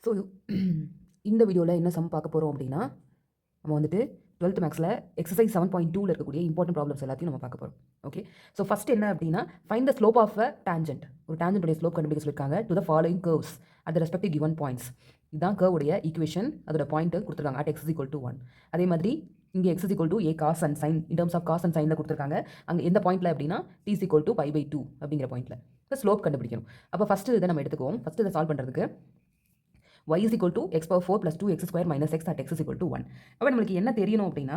So இந்த வீடியோவில் என்ன சம் பார்க்க போகிறோம் அப்படின்னா நம்ம வந்துட்டு 12th மேக்ஸில் எக்ஸசைஸ் 7.2ல் இருக்கக்கூடிய இம்பார்ட்டன்ட் ப்ராப்ளம்ஸ் எல்லாத்தையும் நம்ம பார்க்க போகிறோம். ஓகே, ஸோ ஃபஸ்ட் என்ன அப்படின்னா find the slope of a tangent. ஒரு டேஞ்சன்ட்டுடைய ஸ்லோப் கண்டுபிடிக்க சொல்லியிருக்காங்க to the following curves at the respective given points. இதுதான் கர்வுடைய ஈக்குவேஷன், அதோட பாயிண்ட் கொடுத்துருக்காங்க அட் x = 1. அதே மாதிரி இங்கே x = a cos and sin in terms of cos and சைனில் கொடுத்துருக்காங்க. அங்கே எந்த பாயிண்ட்டில் அப்படின்னா t = π/2 அப்படிங்கிற பாயிண்ட்டில் இப்போ ஸ்லோப் கண்டுபிடிக்கணும். அப்போ ஃபஸ்ட்டு இதை நம்ம எடுத்துக்குவோம். ஃபஸ்ட்டு இதை சால்வ் பண்ணுறதுக்கு y = x⁴ + 2x² - x at x = 1. அப்போ நம்மளுக்கு என்ன தெரியணும் அப்படின்னா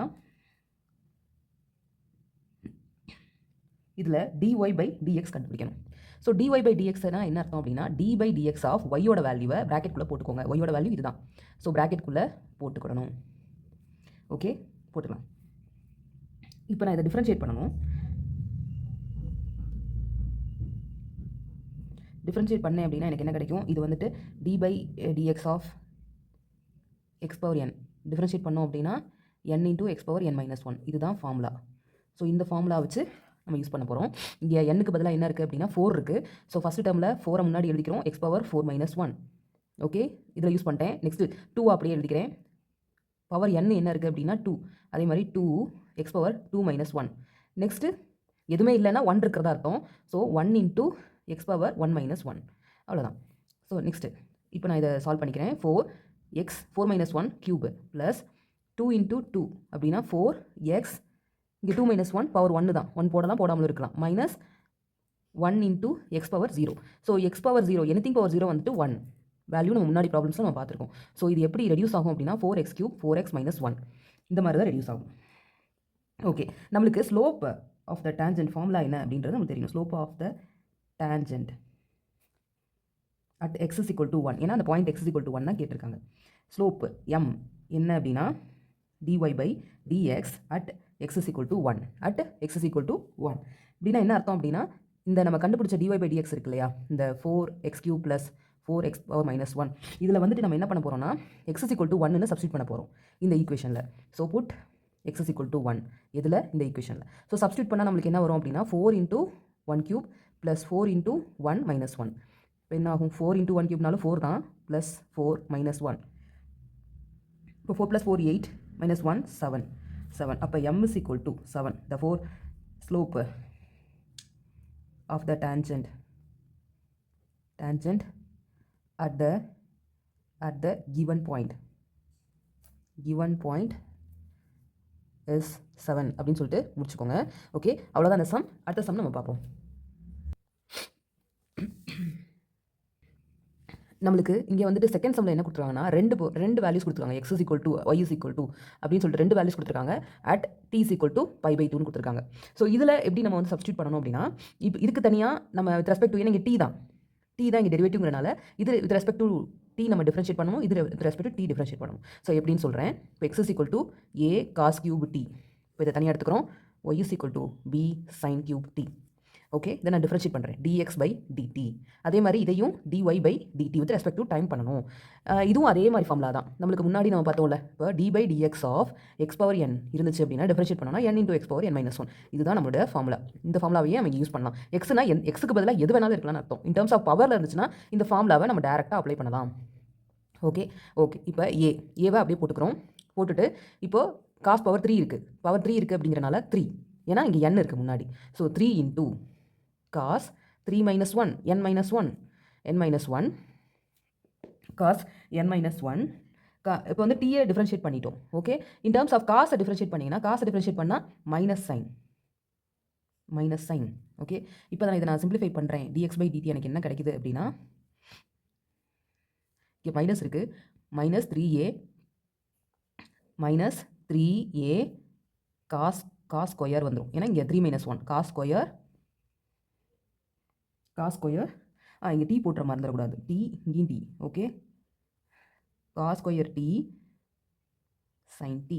இதில் dy/dx கண்டுபிடிக்கணும். ஸோ dy/dxனா என்ன அர்த்தம் அப்படின்னா d/dx ஆஃப் y-ஓட வேல்யூவை ப்ராக்கெட்குள்ளே போட்டுக்கோங்க. y-ஓட வேல்யூ இதுதான். ஸோ ப்ராக்கெட்குள்ளே போட்டுக்கிடணும். ஓகே, போட்டுக்கலாம். இப்போ நான் இதை டிஃப்ரென்ஷியேட் பண்ணணும். டிஃப்ரென்ஷியேட் பண்ணேன் அப்படின்னா எனக்கு என்ன கிடைக்கும்? இது வந்துட்டு d/dx ஆஃப் x⁴n டிஃப்ரென்ஷியேட் பண்ணோம் அப்படின்னா n × x⁴n-1 இதுதான் ஃபார்முலா. ஸோ இந்த ஃபார்முலா வச்சு நம்ம யூஸ் பண்ண போகிறோம். இங்கே n-க்கு பதிலாக என்ன இருக்குது அப்படின்னா 4 இருக்குது. ஸோ ஃபஸ்ட்டு டேர்மில் 4 முன்னாடி எழுதிக்கிறோம், x⁴ ஓகே, இதில் யூஸ் பண்ணிட்டேன். நெக்ஸ்ட்டு 2 அப்படியே எழுதிக்கிறேன். பவர் n என்ன இருக்குது அப்படின்னா 2. அதே மாதிரி 2 x⁴ நெக்ஸ்ட்டு எதுவுமே இல்லைன்னா 1 இருக்கிறதா அர்த்தம். ஸோ 1 × x⁴ அவ்வளோதான். ஸோ நெக்ஸ்ட்டு இப்போ நான் இதை சால்வ் பண்ணிக்கிறேன். 4x⁴ - 1³ ப்ளஸ் 2 × 2 அப்படின்னா 4x இங்கே 2 - 1 பவர் 1 தான். 1 போடலாம், போடாமல் இருக்கலாம். Minus 1 × x⁴. So x⁴ anything power 0 வந்துட்டு 1 வேல்யூ நம்ம முன்னாடி ப்ராப்ளம்ஸில் நம்ம பார்த்துருக்கோம். ஸோ இது எப்படி ரெடியூஸ் ஆகும் அப்படின்னா 4x³ 4x - 1 இந்த மாதிரி தான் ரெடியூஸ் ஆகும். ஓகே, நம்மளுக்கு slope of the tangent formula என்ன அப்படின்றது நமக்கு தெரியும். Slope of the tangent at x = 1. ஏன்னா அந்த பாயிண்ட் x = 1 தான் கேட்டிருக்காங்க. ஸ்லோப் m என்ன அப்படின்னா dy/dx at x = 1 at x = 1 அப்படின்னா என்ன அர்த்தம் அப்படின்னா இந்த நம்ம கண்டுபிடிச்ச dy/dx இருக்கு இல்லையா, இந்த 4x³ ப்ளஸ் 4x⁻−1 இதில் வந்துட்டு நம்ம என்ன பண்ண போகிறோம்னா x = 1ன்னு சப்ஸ்டியூட் பண்ண போகிறோம் இந்த ஈக்குவேஷனில். ஸோ புட் x = 1 இதில் இந்த ஈக்குவேஷனில். ஸோ சப்ஸ்டியூட் பண்ணால் நம்மளுக்கு என்ன வரும் அப்படின்னா 4 × 1³ ப்ளஸ் 4 × 1 - 1 இப்போ என்ன ஆகும்? 4 × 1³ 4 தான், ப்ளஸ் 4 - 1 இப்போ 4 + 4 8 - 1 7 அப்போ m = 7. therefore slope of the tangent at the given point is 7 அப்படின்னு சொல்லிட்டு முடிச்சுக்கோங்க. ஓகே, அவ்வளோதான் இந்த சம். அடுத்த சம் நம்ம பார்ப்போம். நம்மளுக்கு இங்கே வந்துட்டு செகண்ட் சம்மில் என்ன கொடுத்துருக்காங்கன்னா ரெண்டு வேல்யூஸ் கொடுத்துருக்காங்க. x = y = அப்படின்னு சொல்லிட்டு ரெண்டு வேல்யூஸ் கொடுத்துருக்காங்க. அட் t = π/2 கொடுத்துருக்காங்க. ஸோ இதில் எப்படி நம்ம வந்து சப்ஸ்டியூட் பண்ணணும் அப்படின்னா இப்போ இதுக்கு தனியாக நம்ம வித் ரெஸ்பெக்ட் டு, ஏன்னா இங்கே t தான் இங்கே டெரிவேட்டிவ்ங்கிறனால இது வித் ரெஸ்பெக்ட் டு t நம்ம டிஃப்ரென்ஷியேட் பண்ணணும், இது with respect to t differentiate பண்ணணும். ஸோ எப்படின்னு சொல்கிறேன். இப்போ x = a cos³ t. இப்போ இதை தனியாக எடுத்துக்கிறோம். y = b sin³ t. Okay, இதை நான் டிஃப்ரென்ஷியேட் பண்ணுறேன் dx/dt. அதே மாதிரி இதையும் dy/dt with respect to time பண்ணணும். இதுவும் அதே மாதிரி ஃபார்முலா தான். நம்மளுக்கு முன்னாடி நம்ம பார்த்தோம்ல, இப்போ d/dx ஆஃப் x⁴n இருந்துச்சு அப்படின்னா டிஃப்ரென்ஷியேட் பண்ணோம்னா n × x⁴n-1 இதுதான் நம்மளோட ஃபார்முலா. இந்த ஃபார்முலாவையே நம்ம யூஸ் பண்ணலாம். எக்ஸ்னா எக்ஸுக்கு பதிலாக எது வேணாலும் இருக்கலாம்னு அர்த்தம். இன் டர்ம்ஸ் ஆஃப் பவரில் இருந்துச்சுன்னா இந்த ஃபார்முலாவை நம்ம டேரெக்டாக அப்ளை பண்ணலாம். ஓகே, இப்போ ஏவை அப்படியே போட்டுக்கிறோம். போட்டுட்டு இப்போது cos பவர் 3 இருக்குது. பவர் 3 இருக்குது அப்படிங்கிறனால 3, ஏன்னா இங்கே n இருக்குது முன்னாடி. So 3 × cos 3 - 1 n-1 cos n-1 இப்போ வந்து t-யை டிஃப்ரென்ஷியேட் பண்ணிட்டோம். ஓகே, இன் டர்ம்ஸ் ஆஃப் காஸை டிஃப்ரென்ஷியேட் பண்ணிங்கன்னா காஸை டிஃப்ரென்ஷியேட் பண்ணால் மைனஸ் சைன். ஓகே, இப்போ இதை நான் சிம்பிளிஃபை பண்ணுறேன். dx/dt எனக்கு என்ன கிடைக்குது அப்படின்னா இங்கே மைனஸ் இருக்குது, -3a cos ஸ்கொயர் வந்துடும். ஏன்னா இங்கே 3 - 1 cos ஸ்கொயர் இங்கே t போட்டுற மாதிரி இருந்துடக்கூடாது. இங்கேயும் t. Okay, cos square t sin t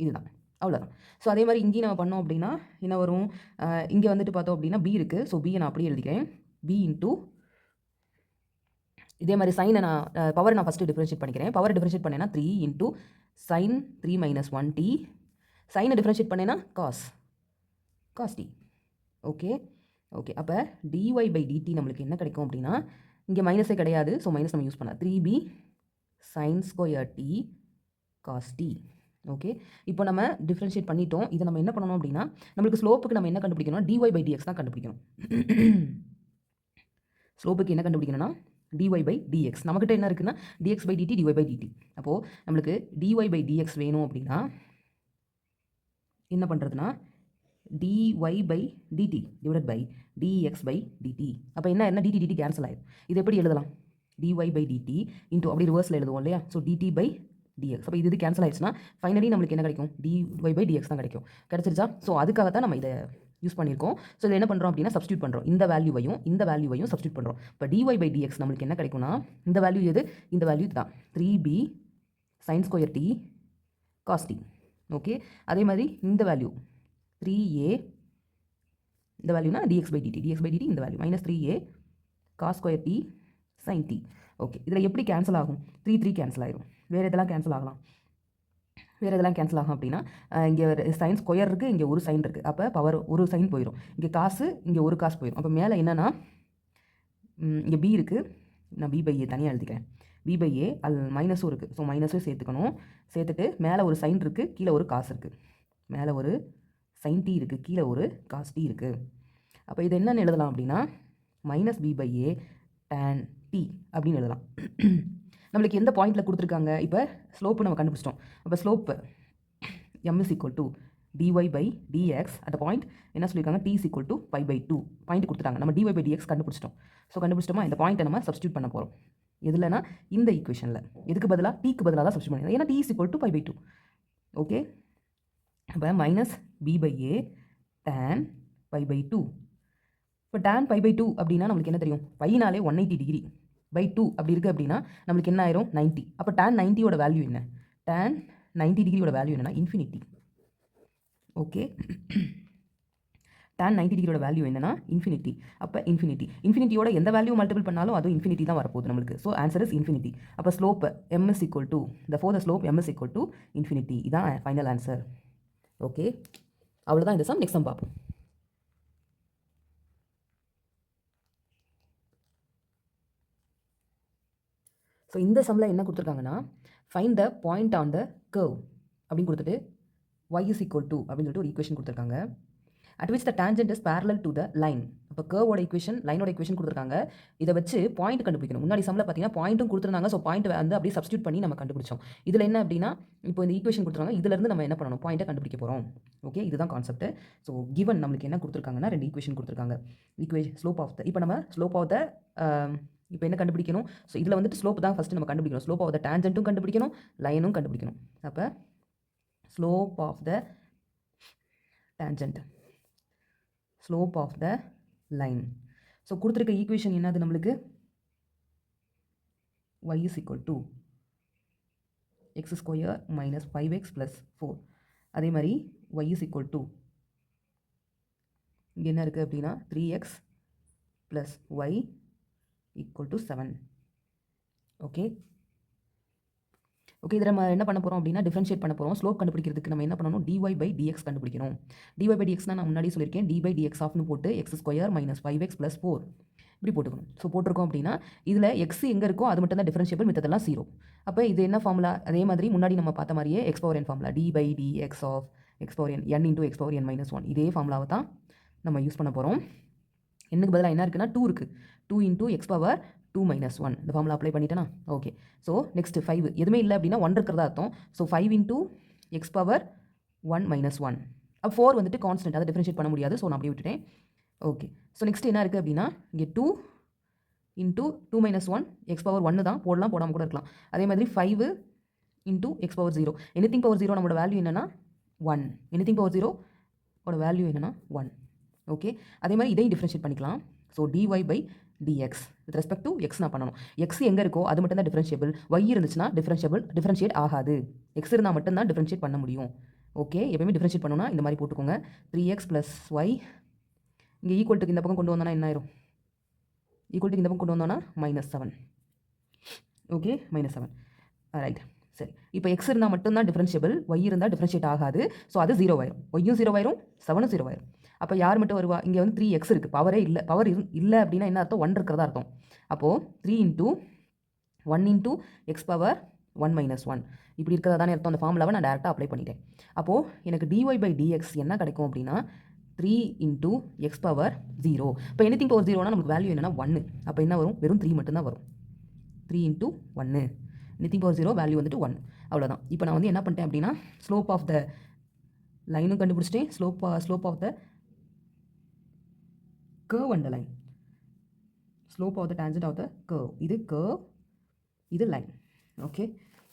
இதுதான், அவ்வளோதான். ஸோ அதே மாதிரி இங்கேயும் நம்ம பண்ணோம் அப்படின்னா என்ன வரும்? இங்கே வந்துட்டு பார்த்தோம் அப்படின்னா b இருக்குது. ஸோ b நான் அப்படியே எழுதிக்கிறேன். b × இதே மாதிரி சைனை நான் பவரை நான் ஃபஸ்ட்டு டிஃப்ரென்ஷியேட் பண்ணிக்கிறேன். பவரை டிஃப்ரென்ஷியேட் பண்ணேன்னா 3 × sin 3 - 1t. சைனை டிஃப்ரென்ஷியேட் பண்ணேன்னா cos t. ஓகே, அப்போ dy/dt நம்மளுக்கு என்ன கிடைக்கும் அப்படின்னா இங்கே மைனஸே கிடையாது. ஸோ மைனஸ் நம்ம யூஸ் பண்ணலாம். 3b sin square t cos t. Okay, இப்போ நம்ம டிஃப்ரென்ஷியேட் பண்ணிட்டோம். இதை நம்ம என்ன பண்ணணும் அப்படின்னா, நம்மளுக்கு ஸ்லோப்புக்கு நம்ம என்ன கண்டுபிடிக்கணும், dy/dx தான் கண்டுபிடிக்கணும். ஸ்லோப்புக்கு என்ன கண்டுபிடிக்கணும்னா dy/dx. நம்மக்கிட்ட என்ன இருக்குன்னா dx/dt, dy/dt. அப்போது நம்மளுக்கு dy/dx வேணும் அப்படின்னா என்ன பண்ணுறதுனா dy/dt டிவைடட் பை dx/dt. அப்போ என்ன dt dt கேன்சல் ஆயிடும். இது எப்படி எழுதலாம், dy/dt இன்ட்டு அப்படி ரிவர்ஸில் எழுதுவோம் இல்லையா. So dt/dx. அப்போ இது கேன்சல் ஆயிடுச்சுன்னா ஃபைனலி நம்மளுக்கு என்ன கிடைக்கும், dy/dx தான் கிடைக்கும். கிடைச்சிருச்சா? ஸோ அதுக்காக தான் நம்ம இதை யூஸ் பண்ணியிருக்கோம். ஸோ இதில் என்ன பண்ணுறோம் அப்படின்னா சப்ஸ்டியூட் பண்ணுறோம். இந்த வேல்யூவையும் சப்ஸ்டியூட் பண்ணுறோம். இப்போ dy/dx நம்மளுக்கு என்ன கிடைக்கும்னா, இந்த வேல்யூ எது, இந்த வேல்யூ தான் 3b sin square t cos t. Okay, அதே மாதிரி இந்த வேல்யூ 3a, இந்த வேல்யூனா dx/dt இந்த value minus 3a cos square t sin t. Okay, இதில் எப்படி கேன்சல் ஆகும், 3 கேன்சல் ஆயிரும். வேறு எதெல்லாம் கேன்சல் ஆகலாம், அப்படின்னா இங்கே சைன் ஸ்கொயர் இருக்குது, இங்கே ஒரு சைன் இருக்குது. அப்போ பவர் ஒரு சைன் போயிடும், இங்கே காசு, இங்கே ஒரு காசு போயிடும். அப்போ மேலே என்னென்னா இங்கே b இருக்குது, நான் b/a தனியாக எழுதிக்கிறேன். b/a அது மைனஸும் இருக்குது. ஸோ மைனஸும் சேர்த்துக்கணும். சேர்த்துட்டு மேலே ஒரு சைன் இருக்குது, கீழே ஒரு காசு இருக்குது. மேலே ஒரு சைன் டி இருக்குது, கீழே ஒரு காஸ் டி இருக்குது. அப்போ இது என்னென்னு எழுதலாம் அப்படின்னா மைனஸ் b/a tan t அப்படின்னு எழுதலாம். நம்மளுக்கு எந்த பாயிண்டில் கொடுத்துருக்காங்க, இப்போ ஸ்லோப்பு நம்ம கண்டுபிடிச்சிட்டோம். அப்போ slope m is equal to dy/dx at the point என்ன சொல்லியிருக்காங்க, t is equal to π/2 point கொடுத்துட்டாங்க. நம்ம dy/dx கண்டுபிடிச்சிட்டோம். ஸோ கண்டுபிடிச்சிட்டோமா, இந்த பாயிண்ட்டை நம்ம சப்ஸ்டியூட் பண்ண போகிறோம். எதுலனா இந்த ஈக்குவேஷனில். எதுக்கு பதிலாக, டீக்கு பதிலாக தான் சப்ஸ்டியூட் பண்ணிடுறோம். ஏன்னா t is equal to π/2. Okay, அப்போ மைனஸ் b/a tan π/2. இப்போ tan π/2 அப்படின்னா நம்மளுக்கு என்ன தெரியும், பைனாலே 180 டிகிரி பை 2 அப்படி இருக்குது அப்படின்னா நம்மளுக்கு என்ன ஆயிரும் 90. அப்போ tan 90யோட வேல்யூ என்ன, tan 90 டிகிரியோட வேல்யூ என்னன்னா இன்ஃபினிட்டி. ஓகே, tan 90 டிகிரியோட வேல்யூ என்னன்னா இன்ஃபினிட்டி. அப்போ இன்ஃபினிட்டியோட எந்த வேல்யூ மல்டிபிள் பண்ணாலும் அதுவும் இன்ஃபினிட்டி தான் வரப்போகுது நம்மளுக்கு. So answer is infinity. அப்போ slope m is equal to the slope m is equal to infinity. இதான் ஃபைனல் ஆன்சர். ஓகே, அவ்வளோதான் இந்த சம். நெக்ஸ்ட் சம் பார்ப்போம். ஸோ இந்த சம்மில் என்ன கொடுத்துருக்காங்கன்னா, find the point on the curve அப்படின்னு கொடுத்துட்டு y is equal to அப்படின்னு சொல்லிட்டு ஒரு ஈக்குவேஷன் கொடுத்துருக்காங்க. at which the tangent is parallel to the line. இப்போ கர்வோட ஈக்குவேஷன், லைனோட ஈக்குவேஷன் கொடுத்துருக்காங்க. இதை வச்சு பாயிண்ட் கண்டுபிடிக்கணும். முன்னாடி சம்மில் பார்த்தீங்கன்னா பாயிண்ட்டும் கொடுத்துருந்தாங்க. ஸோ பாயிண்ட் வந்து அப்படியே சப்ஸ்டியூட் பண்ணி நம்ம கண்டுபிடிச்சோம். இதில் என்ன அப்படின்னா, இப்போ இந்த ஈக்குவேஷன் கொடுத்துருக்காங்க, இதிலேருந்து நம்ம என்ன பண்ணணும், பாயிண்ட்டை கண்டுபிடிக்க போகிறோம். ஓகே, இதுதான் கான்செப்ட். ஸோ கிவன் நம்மளுக்கு என்ன கொடுத்துருக்காங்கன்னா, 2 ஈக்குவேஷன் கொடுத்துருக்காங்க. ஸ்லோப் ஆஃப் த, இப்போ நம்ம ஸ்லோப் ஆஃப் த இப்போ என்ன கண்டுபிடிக்கணும், ஸோ இதில் வந்துட்டு ஸ்லோப் தான் ஃபஸ்ட்டு நம்ம கண்டுபிடிக்கணும். ஸ்லோப் ஆஃப் த டேஞ்சன்ட்டும் கண்டுபிடிக்கணும், லைனும் கண்டுபிடிக்கணும். அப்போ slope of the tangent, slope of the line. So கொடுத்துருக்க ஈக்குவேஷன் என்னது நம்மளுக்கு, y is equal to x square minus 5x + 4. அதே மாதிரி y is equal to இங்கே என்ன இருக்குது அப்படின்னா 3x + y = 7. ஓகே, இதில் நம்ம என்ன பண்ண போகிறோம் அப்படின்னா டிஃபரன்ஷியேட் பண்ண போகிறோம். ஸ்லோப் கண்டுபிடிக்கிறதுக்கு நம்ம என்ன பண்ணணும், dy/dx கண்டுபிடிக்கணும். dy/dxனா நான் முன்னாடி சொல்லியிருக்கேன், d/dx ஆஃப்னு போட்டு x ஸ்கொயர் மைனஸ் 5x + 4 இப்படி போட்டுக்கணும். ஸோ போட்டிருக்கோம் அப்படின்னா இதில் x எங்கே இருக்கோ அது மட்டும் தான் டிஃபரன்ஷியபிள், மித்ததெல்லாம் 0. அப்போ இது என்ன ஃபார்முலா, அதே மாதிரி முன்னாடி நம்ம பார்த்த மாதிரியே x⁴n formula, d/dx of x⁴n n × x⁴n - 1 இதே ஃபார்முலாவை தான் நம்ம யூஸ் பண்ண போகிறோம். என்னுக்கு பதிலாக என்ன இருக்குன்னா 2 இருக்குது, 2 × x⁴2 - 1 இந்த ஃபார்முலா அப்ளை பண்ணிட்டேனா. ஓகே, ஸோ நெக்ஸ்ட் 5 எதுவுமே இல்லை அப்படின்னா 1 இருக்கிறதா அர்த்தம். So 5 × x⁴1 - 1. அப்போ 4 வந்துட்டு கான்ஸ்டன்ட், அதை டிஃபரன்ஷியேட் பண்ண முடியாது. ஸோ நான் அப்படியே விட்டுட்டேன். ஓகே, ஸோ நெக்ஸ்ட் என்ன இருக்குது அப்படின்னா இங்கே 2 × 2 - 1 x⁴1 தான் போடலாம், போடாமல் கூட இருக்கலாம். அதே மாதிரி 5 × x⁴0. எனிதிங் பவர் 0 நம்மளோட வேல்யூ என்னென்னா 1. எனிதிங் பவர் 0 ஓட வேல்யூ என்னென்னா 1. ஓகே, அதே மாதிரி இதையும் டிஃபரன்ஷியேட் பண்ணிக்கலாம். So dy/dx with respect to X நான் பண்ணணும். எக்ஸ் எங்கே இருக்கோ அது மட்டும் தான் டிஃபரன்ஷியபிள். y இருந்துச்சுன்னா டிஃபரன்ஷியேட் ஆகாது. எக்ஸ் இருந்தால் மட்டும்தான் டிஃபரன்ஷியேட் பண்ண முடியும். ஓகே, எப்பயுமே டிஃபரன்ஷியேட் பண்ணணும்னா இந்த மாதிரி போட்டுக்கோங்க. 3x + y இங்கே ஈக்குவல்ட்டுக்கு இந்த பக்கம் கொண்டு வந்தோன்னா என்ன ஆயிரும், ஈக்குவல்ட்டுக்கு இந்த பக்கம் கொண்டு வந்தோன்னா -7. ஓகே, -7. ரைட், சரி. இப்போ எக்ஸ் இருந்தால் மட்டும்தான் டிஃபரன்ஷியபிள், y இருந்தால் டிஃபரன்ஷியேட் ஆகாது. ஸோ அது 0 ஆயிரும், y-யும் 0 ஆயிரும், 7-ம் 0 ஆயிரும். அப்போ யார் மட்டும் வருவா, இங்கே வந்து 3x இருக்குது, பவரே இல்லை. பவர் இல்லை அப்படின்னா என்ன அர்த்தம், 1 இருக்கிறதா அர்த்தம். அப்போது 3 × 1 இன்ட்டு எக்ஸ் பவர் 1 மைனஸ் 1 இப்படி இருக்கிறதா தானே அர்த்தம். அந்த ஃபார்முலாவை நான் டேரெக்டாக அப்ளை பண்ணிட்டேன். அப்போது எனக்கு dy/dx என்ன கிடைக்கும் அப்படின்னா 3 இன்ட்டு எக்ஸ் பவர் 0. இப்போ எனிதிங் பவர் 0னா நமக்கு வேல்யூ என்னன்னா 1. அப்போ என்ன வரும்? வெறும் 3 மட்டும்தான் வரும். 3 இன்ட்டு 1. எனிதிங் பவர் 0 வேல்யூ வந்துட்டு 1. அவ்வளோதான். இப்போ நான் வந்து என்ன பண்ணிட்டேன் அப்படின்னா ஸ்லோப் ஆஃப் த லைனும் கண்டுபிடிச்சிட்டேன், slope of the curve and the line, slope of the tangent of the curve. இது curve, இது line.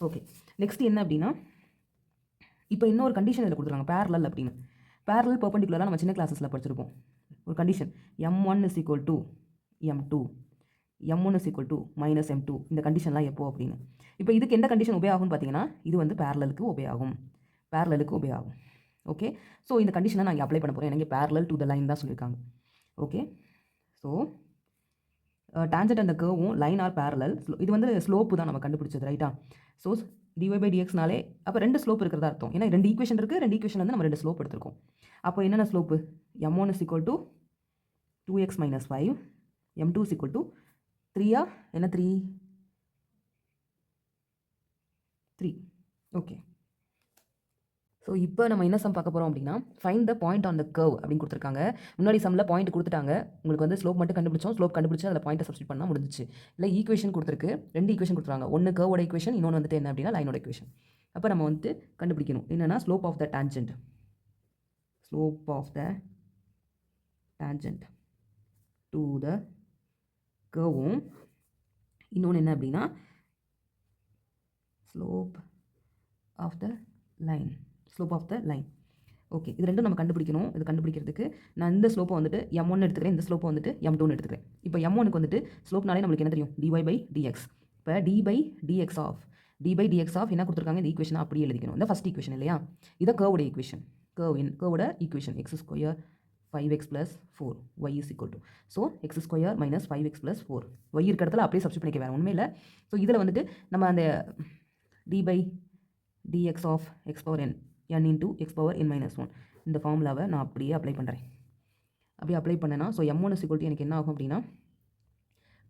ஓகே நெக்ஸ்ட் என்ன அப்படின்னா இப்போ இன்னொரு கண்டிஷன் இதில் கொடுத்துருக்காங்க parallel அப்படின்னு. parallel perpendicular நம்ம சின்ன கிளாஸஸில் படிச்சிருப்போம். ஒரு condition m1 is equal to m2, m1 is equal to minus m2. இந்த கண்டிஷன்லாம் எப்போ அப்படின்னு. இப்போ இதுக்கு எந்த கண்டிஷன் உபயோகம்னு பார்த்தீங்கன்னா இது வந்து parallelக்கு உபயோகம். ஓகே, ஸோ இந்த கண்டிஷனை நான் இங்கே அப்ளை பண்ண போகிறேன். எனக்கு parallel to the line தான் சொல்லியிருக்காங்க. Okay, so tangent and the curve line are parallel. இது வந்து ஸ்லோப்பு தான் நம்ம கண்டுபிடிச்சது, ரைட்டா? ஸோ dy/dxனாலே அப்போ 2 ஸ்லோப் இருக்கிறதா அர்த்தம். ஏன்னா 2 ஈக்குவேஷன் இருக்குது, 2 ஈக்குவேஷன் வந்து நம்ம 2 ஸ்லோப் எடுத்திருக்கோம். அப்போ என்னென்ன slope? m1 is equal to 2x minus 5, m2 is equal to 3 என்ன 3. ஓகே, ஸோ இப்போ நம்ம என்ன சம் பார்க்க போகிறோம் அப்படின்னா find the point on the curve அப்படின்னு கொடுத்துருக்காங்க. முன்னாடி சம்மில் பாயிண்ட் கொடுத்துட்டாங்க, உங்களுக்கு வந்து ஸ்லோப் மட்டும் கண்டுபிடிச்சோம். ஸ்லோப் கண்டுபிடிச்சு அதில் பாயிண்ட்டை சப்ஸ்டிட் பண்ணால் முடிஞ்சிச்சு. இல்லை ஈக்குவேஷன் கொடுத்துருக்கு, 2 ஈக்குவேஷன் கொடுத்துருக்காங்க. ஒன்று கர்வோட ஈக்குவேஷன், இன்னொன்று வந்துட்டு என்ன அப்படின்னா லைனோட ஈக்குவேஷன். அப்போ நம்ம வந்துட்டு கண்டுபிடிக்கணும் என்னென்னா slope of the tangent to the கர்வும், இன்னொன்று என்ன அப்படின்னா slope of the line. Okay, இது ரெண்டும் நம்ம கண்டுபிடிக்கணும். இது கண்டுபிடிக்கிறதுக்கு நான் இந்த ஸ்லோப்பை வந்துட்டு m1 எடுத்துக்கிறேன், இந்த ஸ்லோப்பை வந்துட்டு m2 எடுத்துக்கிறேன். இப்போ m1க்கு வந்துட்டு ஸ்லோப்னாலே நம்மளுக்கு என்ன தெரியும்? dy/dx. இப்போ dy/dx ஆஃப் என்ன கொடுத்துருக்காங்க? இந்த ஈக்குவேஷனை அப்படியே எழுதிக்கணும். இந்த ஃபஸ்ட் ஈக்குவேஷன் இல்லையா? இதை கர்வோட ஈக்குவேஷன், கர்வோட equation x square 5x + 4 y is equal to, so x square minus 5x + 4 y இருக்க இடத்துல அப்படியே சப்ஸ்டிட் பண்ணிக்க வேறு ஒன்றுமே இல்லை. ஸோ இதில் வந்துட்டு நம்ம அந்த dy/dx of x power n into x power n minus 1 இந்த ஃபார்முலாவை நான் அப்படியே அப்ளை பண்ணுறேன். அப்படியே அப்ளை பண்ணேன்னா so m1 is equal to எனக்கு என்ன ஆகும் அப்படின்னா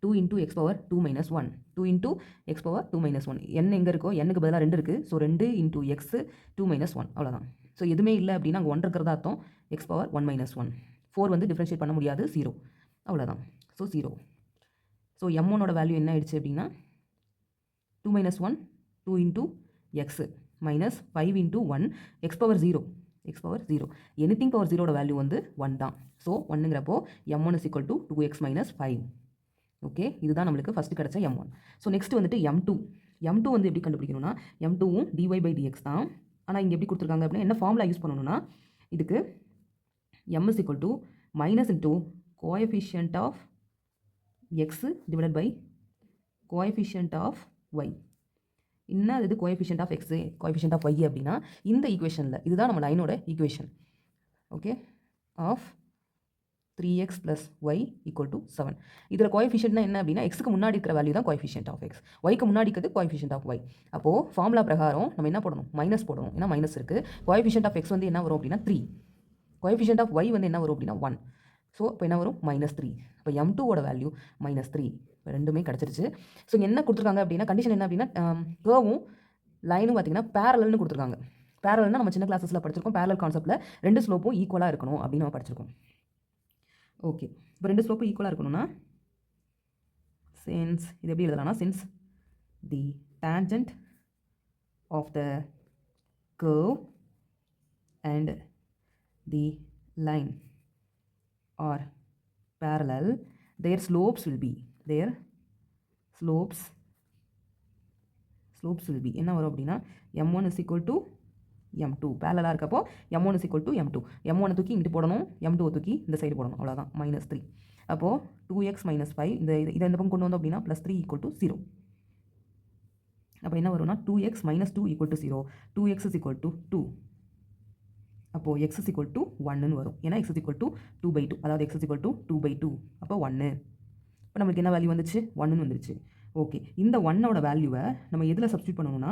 2 into x power 2 minus 1, 2 into x power 2 minus 1. n எங்கே இருக்கோ n-க்கு பதிலாக 2 இருக்குது. ஸோ 2 into x 2 minus 1 அவ்வளோதான். ஸோ எதுவுமே இல்லை அப்படின்னா அங்கே 1 இருக்கிறதா அர்த்தம். x power 1 minus 1, 4 வந்து டிஃப்ரென்ஷியேட் பண்ண முடியாது, 0 அவ்வளோதான். ஸோ 0. ஸோ m1ஓட வேல்யூ என்ன ஆயிடுச்சு அப்படின்னா 2 minus 1, 2 into x minus 5 into 1, x power 0. Anything power 0ஓட வேல்யூ வந்து 1 தான். ஸோ 1ங்கிறப்போ m1 is equal to 2x minus 5. Okay, இதுதான் நம்மளுக்கு ஃபஸ்ட்டு கிடச்ச m1. ஸோ நெக்ஸ்ட் வந்துட்டு m2 வந்து எப்படி கண்டுபிடிக்கணும்னா m2வும் dy/dx தான். ஆனால் இங்கே எப்படி கொடுத்துருக்காங்க அப்படின்னா என்ன ஃபார்முலா யூஸ் பண்ணணும்னா இதுக்கு m is equal to minus into coefficient of x divided by coefficient of y. என்ன இது coefficient of x, coefficient of y அப்படின்னா இந்த ஈக்குவேஷனில் இதுதான் நம்ம லைனோட equation. Okay, of 3x + y = 7. இதில் கோஎஃபிஷியன்ட்னா என்ன அப்படின்னா எக்ஸுக்கு முன்னாடி இருக்கிற வேல்யூ தான் கோஎஃபிஷியன்ட் ஆஃப் எக்ஸ், ஒய்க்கு முன்னாடி இருக்கிறது கோஎஃபிஷியன்ட் ஆஃப் ஒய். அப்போது ஃபார்முலா பிரகாரம் நம்ம என்ன போடணும்? மைனஸ் போடணும். ஏன்னா மைனஸ் இருக்குது. கோஎஃபிஷியன்ட் ஆஃப் எக்ஸ் வந்து என்ன வரும் அப்படின்னா 3, கோஎஃபிஷியன்ட் ஆஃப் ஒய் வந்து என்ன வரும் அப்படின்னா 1. ஸோ இப்போ என்ன வரும்? -3. இப்போ m2ஓட வேல்யூ -3. ரெண்டுமே கிடச்சிருச்சு. ஸோ இங்கே என்ன கொடுத்துருக்காங்க அப்படின்னா கண்டிஷன் என்ன அப்படின்னா கர்வும் லைனும் பார்த்தீங்கன்னா பேரலல்னு கொடுத்துருக்காங்க. பேரலல்னா நம்ம சின்ன கிளாஸஸில் படிச்சிருக்கோம். பேரலல் கான்செப்ட்டில் 2 ஸ்லோப்பும் ஈக்குவலாக இருக்கணும் அப்படின்னு நம்ம படிச்சிருக்கோம். ஓகே, இப்போ 2 ஸ்லோப்பும் ஈக்குவலாக இருக்கணும்னா சின்ஸ் இது எப்படி எழுதலாம்னா since the tangent of the curve and the line are parallel, their slopes will be என்ன வரும் அப்படின்னா m1 is equal to m2. parallel இருக்கப்போ m1 is equal to m2. m1 தூக்கி இங்கிட்டு போடணும், m2 தூக்கி இந்த சைடு போடணும், அவ்வளோதான். -3. அப்போது 2x minus 5 இதை இந்த பக்கம் கொண்டு வந்தோம் அப்படின்னா +3 = 0. அப்போ என்ன வரும்னா 2x minus 2 = 0. 2x is equal to 2. அப்போது x is equal to 1ன்னு வரும். ஏன்னா x is equal to 2/2, அதாவது x is equal to 2/2. அப்போ 1. இப்போ நம்மளுக்கு என்ன வேல்யூ வந்துச்சு? 1ன்னு வந்துருச்சு. ஓகே, இந்த 1ஓட வேல்யூவை நம்ம எதில் சப்ஸ்டியூட் பண்ணணும்னா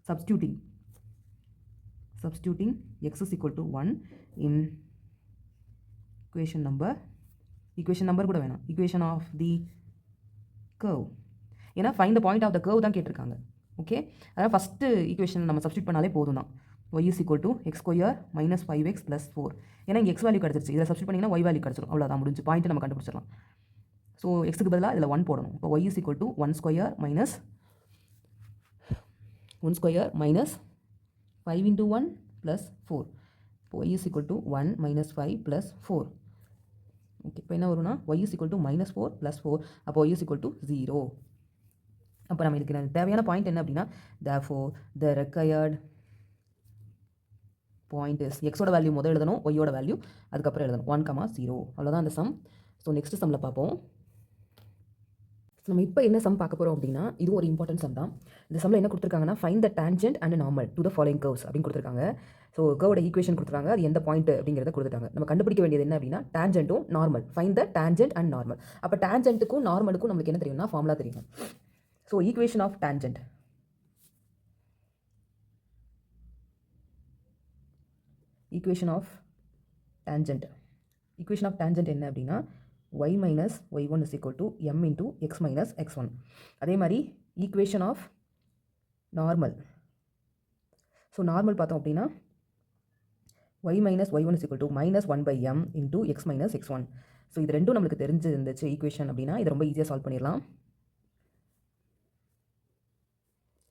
substituting x is equal to 1 in equation number கூட வேணாம், equation of the curve. ஏன்னா find the point of the curve தான் கேட்டிருக்காங்க. ஓகே, அதாவது ஃபஸ்ட்டு ஈக்குவேஷன் நம்ம சப்ஸ்டியூட் பண்ணாலே போதும் தான். y is equal to x square minus 5x plus 4. ஏன்னா இங்கே x வேல்யூ கிடச்சிருச்சு, இதில் சப்ஸ்டியூட் பண்ணிங்கன்னா y வேல்யூ கிடச்சிடும். அவ்வளோதான், முடிஞ்சு பாயிண்ட்டு நம்ம கண்டுபிடிச்சிடலாம். ஸோ எக்ஸுக்கு பதிலாக இதில் 1 போடணும். இப்போ y is equal to 1 square minus 5 into 1 plus 4. இப்போ y is equal to 1 minus 5 plus 4. Okay, இப்போ என்ன வரும்னா y is equal to minus 4 plus 4. அப்போ y is equal to 0. அப்போ நம்ம இதுக்கு தேவையான பாயிண்ட் என்ன அப்படின்னா, therefore the required point is எக்ஸோட வேல்யூ முதல் எழுதணும், ஒய்யோட வேல்யூ அதுக்கப்புறம் எழுதணும் 1,0. அவ்வளோதான் அந்த சம். ஸோ நெக்ஸ்ட் சம்மில் பார்ப்போம். நம்ம இப்போ என்ன சம் பார்க்க போகிறோம் அப்படின்னா, இது ஒரு இம்பார்ட்டன்ட் சம் தான். இந்த சம்மில் என்ன கொடுத்துருக்காங்கன்னா, find the tangent and normal to the following curves அப்படின்னு கொடுத்துருக்காங்க. ஸோ கர்வோட ஈக்குவேஷன் கொடுத்துருக்காங்க, அது எந்த பாயிண்ட் அப்படிங்கிறத கொடுத்துட்டாங்க. நம்ம கண்டுபிடிக்க வேண்டியது என்ன அப்படின்னா, டேஞ்சென்ட்டும் normal. Find the tangent and normal. அப்போ டேஞ்சென்ட்டுக்கும் நார்மலுக்கும் நம்மளுக்கு என்ன தெரியும்னா, ஃபார்முலா தெரியும். So equation of tangent, equation of tangent என்ன அப்படின்னா y minus y1 is equal to m into x minus x1. அதே மாதிரி equation of normal. So normal பார்த்தோம் அப்படின்னா y minus y1 is equal to minus 1 by m into x minus x1. So இது ரெண்டும் நம்மளுக்கு தெரிஞ்சு இருந்துச்சு ஈக்குவேஷன் அப்படின்னா இது ரொம்ப ஈஸியாக சால்வ் பண்ணிடலாம்.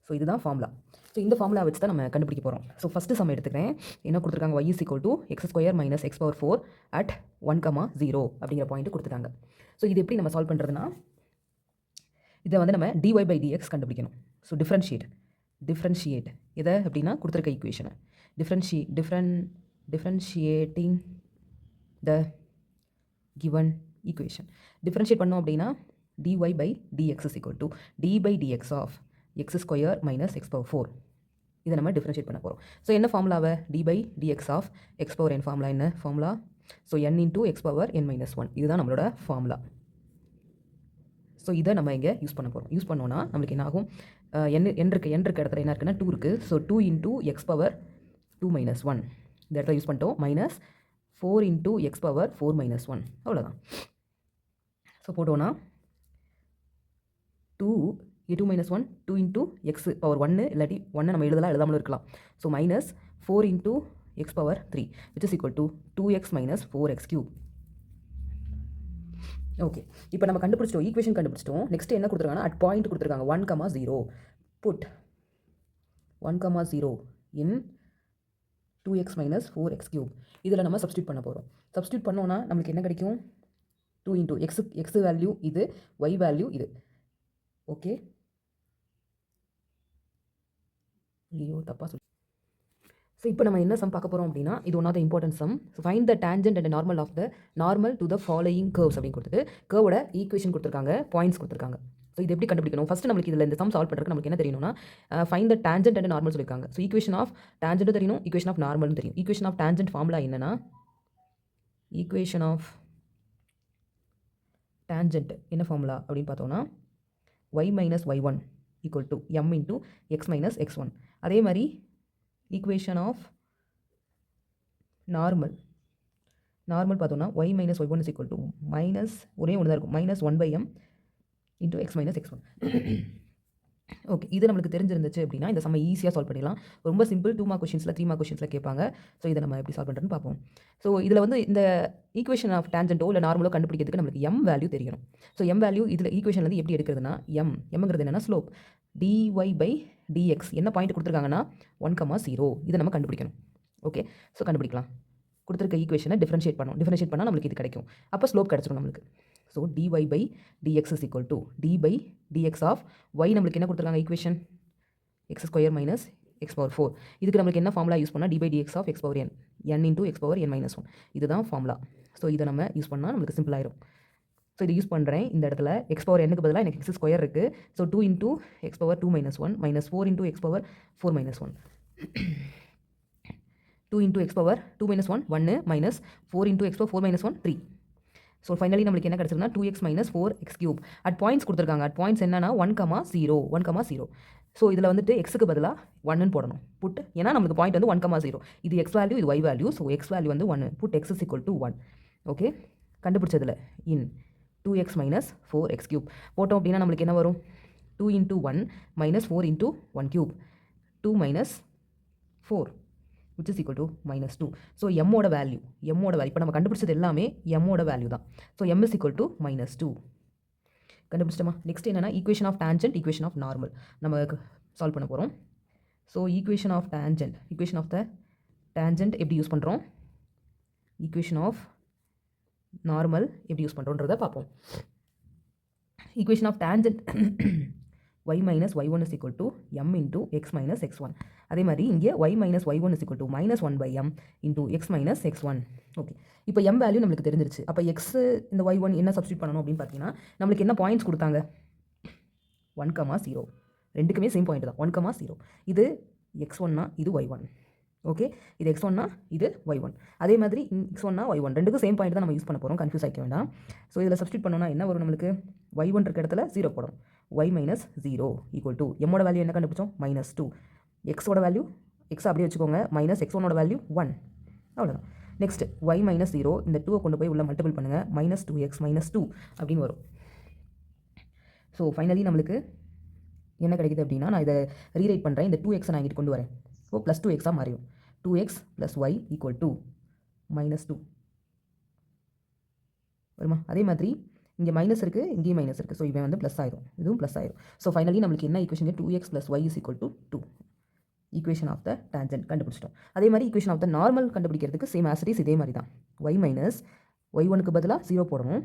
ஸோ இதுதான் ஃபார்முலா. ஸோ இந்த ஃபார்முலா வச்சு தான் நம்ம கண்டுபிடிக்க போகிறோம். ஸோ ஃபஸ்ட்டு சம் எடுத்துக்கிறேன். என்ன கொடுத்துருக்காங்க, y is equal to x square minus x power 4 at 1,0 அப்படிங்கிற பாயிண்ட் கொடுத்துட்டாங்க. ஸோ இது எப்படி நம்ம சால்வ் பண்ணுறதுனா, இதை வந்து நம்ம dy by dx கண்டுபிடிக்கணும். ஸோ டிஃப்ரென்ஷியேட் இதை அப்படின்னா கொடுத்துருக்க ஈக்குவேஷனை டிஃப்ரென்ஷியேட்டிங் த given equation. டிஃப்ரென்ஷியேட் பண்ணோம் அப்படின்னா dy by dx is equal to d by dx of x square minus x power 4. இதை நம்ம டிஃப்ரென்ஷியேட் பண்ண போகிறோம். ஸோ என்ன ஃபார்முலாவை, d by dx of x power n formula என்ன formula, so n into x power n minus 1. இதுதான் நம்மளோட formula. So இதை நம்ம இங்கே யூஸ் பண்ண போகிறோம். யூஸ் பண்ணோன்னா நம்மளுக்கு என்ன ஆகும், n இருக்க இடத்துல என்ன இருக்குன்னா 2 இருக்குது. So 2 into x power 2 minus 1 இந்த இடத்துல யூஸ் பண்ணிட்டோம். Minus 4 into x power 4 minus 1. அவ்வளோதான். ஸோ போட்டோன்னா 2 minus 1 2 into x power 1 இல்லாட்டி 1 நம்ம எழுதாமலும் இருக்கலாம். So minus 4 into x power 3 which is equal to 2x minus 4x cube. Okay, இப்போ நம்ம கண்டுபிடிச்சிட்டோம், ஈக்குவேஷன் கண்டுபிடிச்சிட்டோம். நெக்ஸ்ட் என்ன கொடுத்துருக்காங்கன்னா, அட் பாயிண்ட் கொடுத்துருக்காங்க 1,0. புட் 1,0 இன் 2x minus 4x cube. இதில் நம்ம சப்ஸ்டியூட் பண்ண போகிறோம். சப்ஸ்டியூட் பண்ணோன்னா நம்மளுக்கு என்ன கிடைக்கும், 2 into x வேல்யூ இது, y வேல்யூ இது. ஓகே, ஐயோ தப்பாக சொல்லி. ஸோ இப்போ நம்ம என்ன சம் பார்க்க போகிறோம் அப்படின்னா, இது one of the important sum. So find the tangent and normal of the normal to the following curves அப்படின்னு கொடுத்துட்டு கர்வோட ஈக்குவேஷன் கொடுத்துருக்காங்க, பாயிண்ட்ஸ் கொடுத்துருக்காங்க. ஸோ இது எப்படி கண்டுபிடிக்கணும், ஃபஸ்ட்டு நம்மளுக்கு இதில் இந்த சம் சால்வ் பண்ணுறதுக்கு நமக்கு என்ன தெரியணும்னா, find the tangent and normal சொல்லியிருக்காங்க. ஸோ ஈக்குவேஷன் ஆஃப் டேஞ்சென்ட்டும் தெரியணும், ஈக்குவேஷன் ஆஃப் நார்மலும் தெரியும். ஈக்குவேஷன் ஆஃப் டேஞ்சென்ட் ஃபார்முலா என்னன்னா, ஈக்குவேஷன் ஆஃப் டேஞ்சென்ட் என்ன ஃபார்முலா அப்படின்னு பார்த்தோன்னா, y minus y1 equal to m into x minus x1. அதே மாதிரி ஈக்குவேஷன் ஆஃப் நார்மல் பார்த்தோன்னா y minus y1 is equal to minus ஒரே ஒன்று தான் இருக்கும், minus 1 by m into x minus x1. Okay, இது நம்மளுக்கு தெரிஞ்சிருந்துச்சு அப்படின்னா இந்த சம்ம ஈஸியாக சால்வ் பண்ணிடலாம். ரொம்ப சிம்பிள், 2 மார்க் கொஷின்ஸில் 3 மார்க் கொஷின்ஸில் கேட்பாங்க. ஸோ இதை நம்ம எப்படி சால்வ் பண்ணுறதுன்னு பார்ப்போம். ஸோ இதில் வந்து இந்த ஈக்குவேஷன் ஆஃப் டேஞ்சென்ட்டோ இல்லை நார்மலோ கண்டுபிடிக்கிறதுக்கு நம்மளுக்கு m வேல்யூ தெரியணும். ஸோ m வேல்யூ இதில் ஈக்குவேஷன்லேருந்து எப்படி எடுக்கிறதுனா, mங்கிறது என்னன்னா ஸ்லோப், dy by dx என்ன பாயிண்ட் கொடுத்துருக்காங்கன்னா 1,0. இதை நம்ம கண்டுபிடிக்கணும். ஓகே, ஸோ கண்டுபிடிக்கலாம். கொடுத்துருக்க ஈக்குவேஷனை டிஃப்ரென்ஷியேட் பண்ணால் நம்மளுக்கு இது கிடைக்கும். அப்போ ஸ்லோப் கிடச்சிடும் நம்மளுக்கு. So dy by dx is equal to d by dx of y நம்மளுக்கு என்ன கொடுத்துருக்காங்க equation, x square minus x power 4. இதுக்கு நம்மளுக்கு என்ன ஃபார்முலா யூஸ் பண்ணால் d by dx of x power n into x power n minus 1. இதுதான் formula. So இதை நம்ம யூஸ் பண்ணால் நம்மளுக்கு சிம்பிள் ஆயிரும். ஸோ இது யூஸ் பண்ணுறேன் இந்த இடத்துல x power n-க்கு பதிலாக எனக்கு x ஸ்கொயர் இருக்குது. So 2 into x power 2 minus 1 minus 4 into x power 4 minus 1. 2 into x power 2 minus 1 1 minus 4 into x power 4 minus 1 3. So finally நம்மளுக்கு என்ன கிடச்சிருந்தா 2x minus 4x cube. At points கொடுத்துருக்காங்க. At points என்னன்னா 1,0. So இதில் வந்துட்டு எக்ஸுக்கு பதிலாக 1ன்னு போடணும். புட் ஏன்னா நம்மளுக்கு பாயிண்ட் வந்து 1,0. இது x வேல்யூ, இது y value. So x value வந்து 1. Put x is equal to 1. Okay, கண்டுபிடிச்சதில் in 2x minus 4x cube போட்டோம் அப்படின்னா நம்மளுக்கு என்ன வரும், 2 into 1 minus 4 into 1 cube. 2 minus 4 which is equal to minus 2. So எம்மோட வேல்யூ இப்போ நம்ம கண்டுபிடிச்சது எல்லாமே எம்மோட வேல்யூ தான். So m is equal to minus 2 கண்டுபிடிச்சிட்டோமா. நெக்ஸ்ட் என்னென்னா equation of tangent, equation of normal நம்ம சால்வ் பண்ண போகிறோம். So equation of the tangent எப்படி யூஸ் பண்ணுறோம், ஈக்குவேஷன் ஆஃப் நார்மல் எப்படி யூஸ் பண்ணுறோன்றதை பார்ப்போம். Equation of tangent y minus y1 is equal to m into x minus x1. அதே மாதிரி இங்கே y minus y1 is equal to minus 1 by m into x minus x1. Okay, இப்போ m value நம்மளுக்கு தெரிஞ்சிருச்சு. அப்போ x இந்த y1 என்ன substitute பண்ணணும் அப்படின்னு பார்த்தீங்கன்னா நம்மளுக்கு என்ன பாயிண்ட்ஸ் கொடுத்தாங்க, 1,0. ரெண்டுக்குமே சேம் பாயிண்ட் தான், 1,0. இது x1னா இது y1. ஓகே, இது x1னா இது y1. அதே மாதிரி x1னா y1 ரெண்டுக்கும் சேம் பாயிண்ட் தான் நம்ம யூஸ் பண்ண போகிறோம், கன்ஃபியூஸ் ஆகிக்க வேண்டாம். ஸோ இதில் சப்ஸ்டியூட் பண்ணோன்னா என்ன வரும், நம்மளுக்கு y1 இருக்க இடத்துல 0 போடணும். y minus 0 equal to எம்மோட value என்ன கண்டுபிடிச்சோம், மைனஸ் 2. எக்ஸோட வேல்யூ எக்ஸ் அப்படியே வச்சுக்கோங்க, மைனஸ் x1ஓட வேல்யூ 1. அவ்வளோதான். நெக்ஸ்ட் y minus 0 இந்த 2 கொண்டு போய் உள்ள மல்டிபிள் பண்ணுங்கள், minus 2x minus 2 அப்படின்னு வரும். ஸோ ஃபைனலி நம்மளுக்கு என்ன கிடைக்குது அப்படின்னா, நான் இதை ரீரைட் பண்ணுறேன். இந்த 2x நான் இங்கிட்டு கொண்டு வரேன். ஸோ ப்ளஸ் 2xஆக மாறிடும். 2x plus y equal to minus 2 வருமா. அதே மாதிரி இங்கே மைனஸ் இருக்குது, இங்கேயும் மைனஸ் இருக்குது. ஸோ இவன் வந்து ப்ளஸ் ஆயிரும், இதுவும் ப்ளஸ் ஆயிரும். ஸோ ஃபைனலி நம்மளுக்கு என்ன equation, 2x plus y is equal to 2. Equation of the tangent கண்டுபிடிச்சிட்டோம். அதே மாதிரி ஈக்குவேஷன் ஆஃப் த நார்மல் கண்டுபிடிக்கிறதுக்கு சேம் ஆசிரிஸ் இதே மாதிரி தான். y மைனஸ் y1க்கு பதிலாக 0 போடணும்,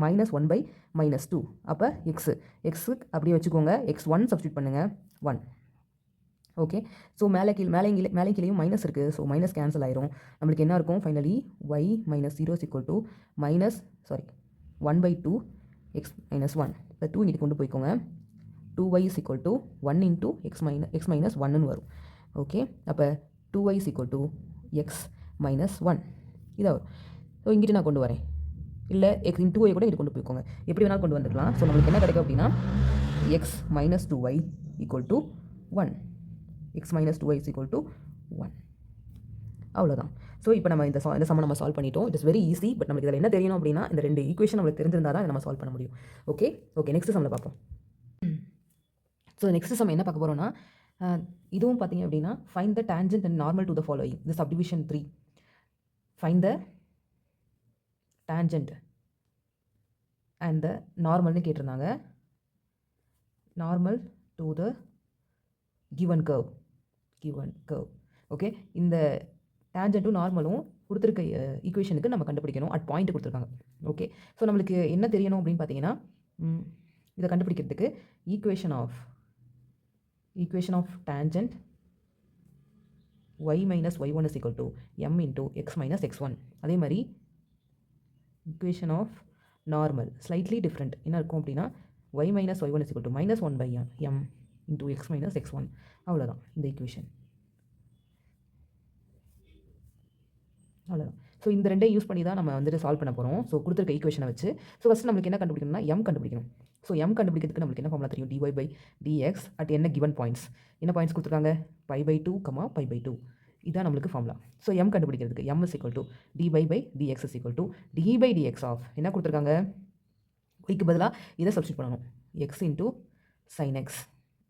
மைனஸ் 1 பை மைனஸ் 2. அப்போ எக்ஸுக்கு அப்படியே வச்சுக்கோங்க, x1 சப்ஸ்டியூட் பண்ணுங்கள் 1. ஓகே, ஸோ மேலே கீழேயும் மைனஸ் இருக்குது. ஸோ மைனஸ் கேன்சல் ஆயிரும். நம்மளுக்கு என்ன இருக்கும் finally, y minus 0 is equal to minus 1 by 2 x minus 1. இப்போ 2 இங்கிட்டு கொண்டு போய்க்கோங்க. 2y is equal to 1 into x minus 1ன்னு வரும். ஓகே, அப்போ 2y is equal to x minus 1 இதாக வரும். ஸோ இங்கிட்டு நான் கொண்டு வரேன், இல்லை x in 2y கூட இங்கிட்டு கொண்டு போய்க்கோங்க, எப்படி வேணாலும் கொண்டு வந்துக்கலாம். ஸோ நம்மளுக்கு என்ன கிடைக்கும் அப்படின்னா x minus 2y equal to 1. x minus 2y is equal to 1. அவ்வளோதான். ஸோ இப்போ நம்ம இந்த சம்ம நம்ம சால்வ் பண்ணிட்டோம். It is very easy. But நம்மளுக்கு இதில் என்ன தெரியணும் அப்படின்னா, இந்த 2 ஈக்குவேஷன் நம்மளுக்கு தெரிஞ்சிருந்தால் தான் நம்ம சால்வ் பண்ண முடியும். ஓகே, நெக்ஸ்ட் சம்மில் பார்ப்போம். ஸோ நெக்ஸ்ட் சம் என்ன பார்க்க போகிறோம்னா, இதுவும் பார்த்தீங்க அப்படின்னா find the tangent and normal to the following. இந்த subdivision 3 find the tangent and the நார்மல்னு கேட்டிருந்தாங்க. Normal to the given curve. Okay, இந்த டேஞ்சன்ட்டும் நார்மலும் கொடுத்துருக்க ஈக்குவேஷனுக்கு நம்ம கண்டுபிடிக்கணும். அட் பாயிண்ட் கொடுத்துருக்காங்க. ஓகே, ஸோ நம்மளுக்கு என்ன தெரியணும் அப்படின்னு பார்த்தீங்கன்னா, இதை கண்டுபிடிக்கிறதுக்கு equation of tangent y minus y1 is equal to m into x minus x1. அதே மாதிரி equation of normal slightly different என்ன இருக்கும் அப்படின்னா, y minus y1 is equal to minus 1 by m into x minus x1. அவ்வளோதான் இந்த equation. அவ்வளோதான். So இந்த ரெண்டையும் யூஸ் பண்ணி தான் நம்ம வந்துட்டு சால்வ் பண்ண போகிறோம். ஸோ கொடுத்துருக்க ஈக்குவேஷனை வச்சு. ஸோ ஃபஸ்ட்டு நம்மளுக்கு என்ன கண்டுபிடிக்கணும்னா, எம் கண்டுபிடிக்கணும். ஸோ எம் கண்டுபிடிக்கிறதுக்கு நம்மளுக்கு என்ன ஃபார்முலா தெரியும், dy by dx அட் என்ன கிவன் பாயிண்ட்ஸ். என்ன பாயிண்ட்ஸ் கொடுத்துருக்காங்க, π/2, π/2. இதுதான் நம்மளுக்கு ஃபார்முலா. ஸோ எம் கண்டுபிடிக்கிறதுக்கு m is equal to dy by dx is equal to d by dx of என்ன கொடுத்துருக்காங்க, yக்கு பதிலாக இதை சப்ஸ்டியூட் பண்ணணும், x into sin x.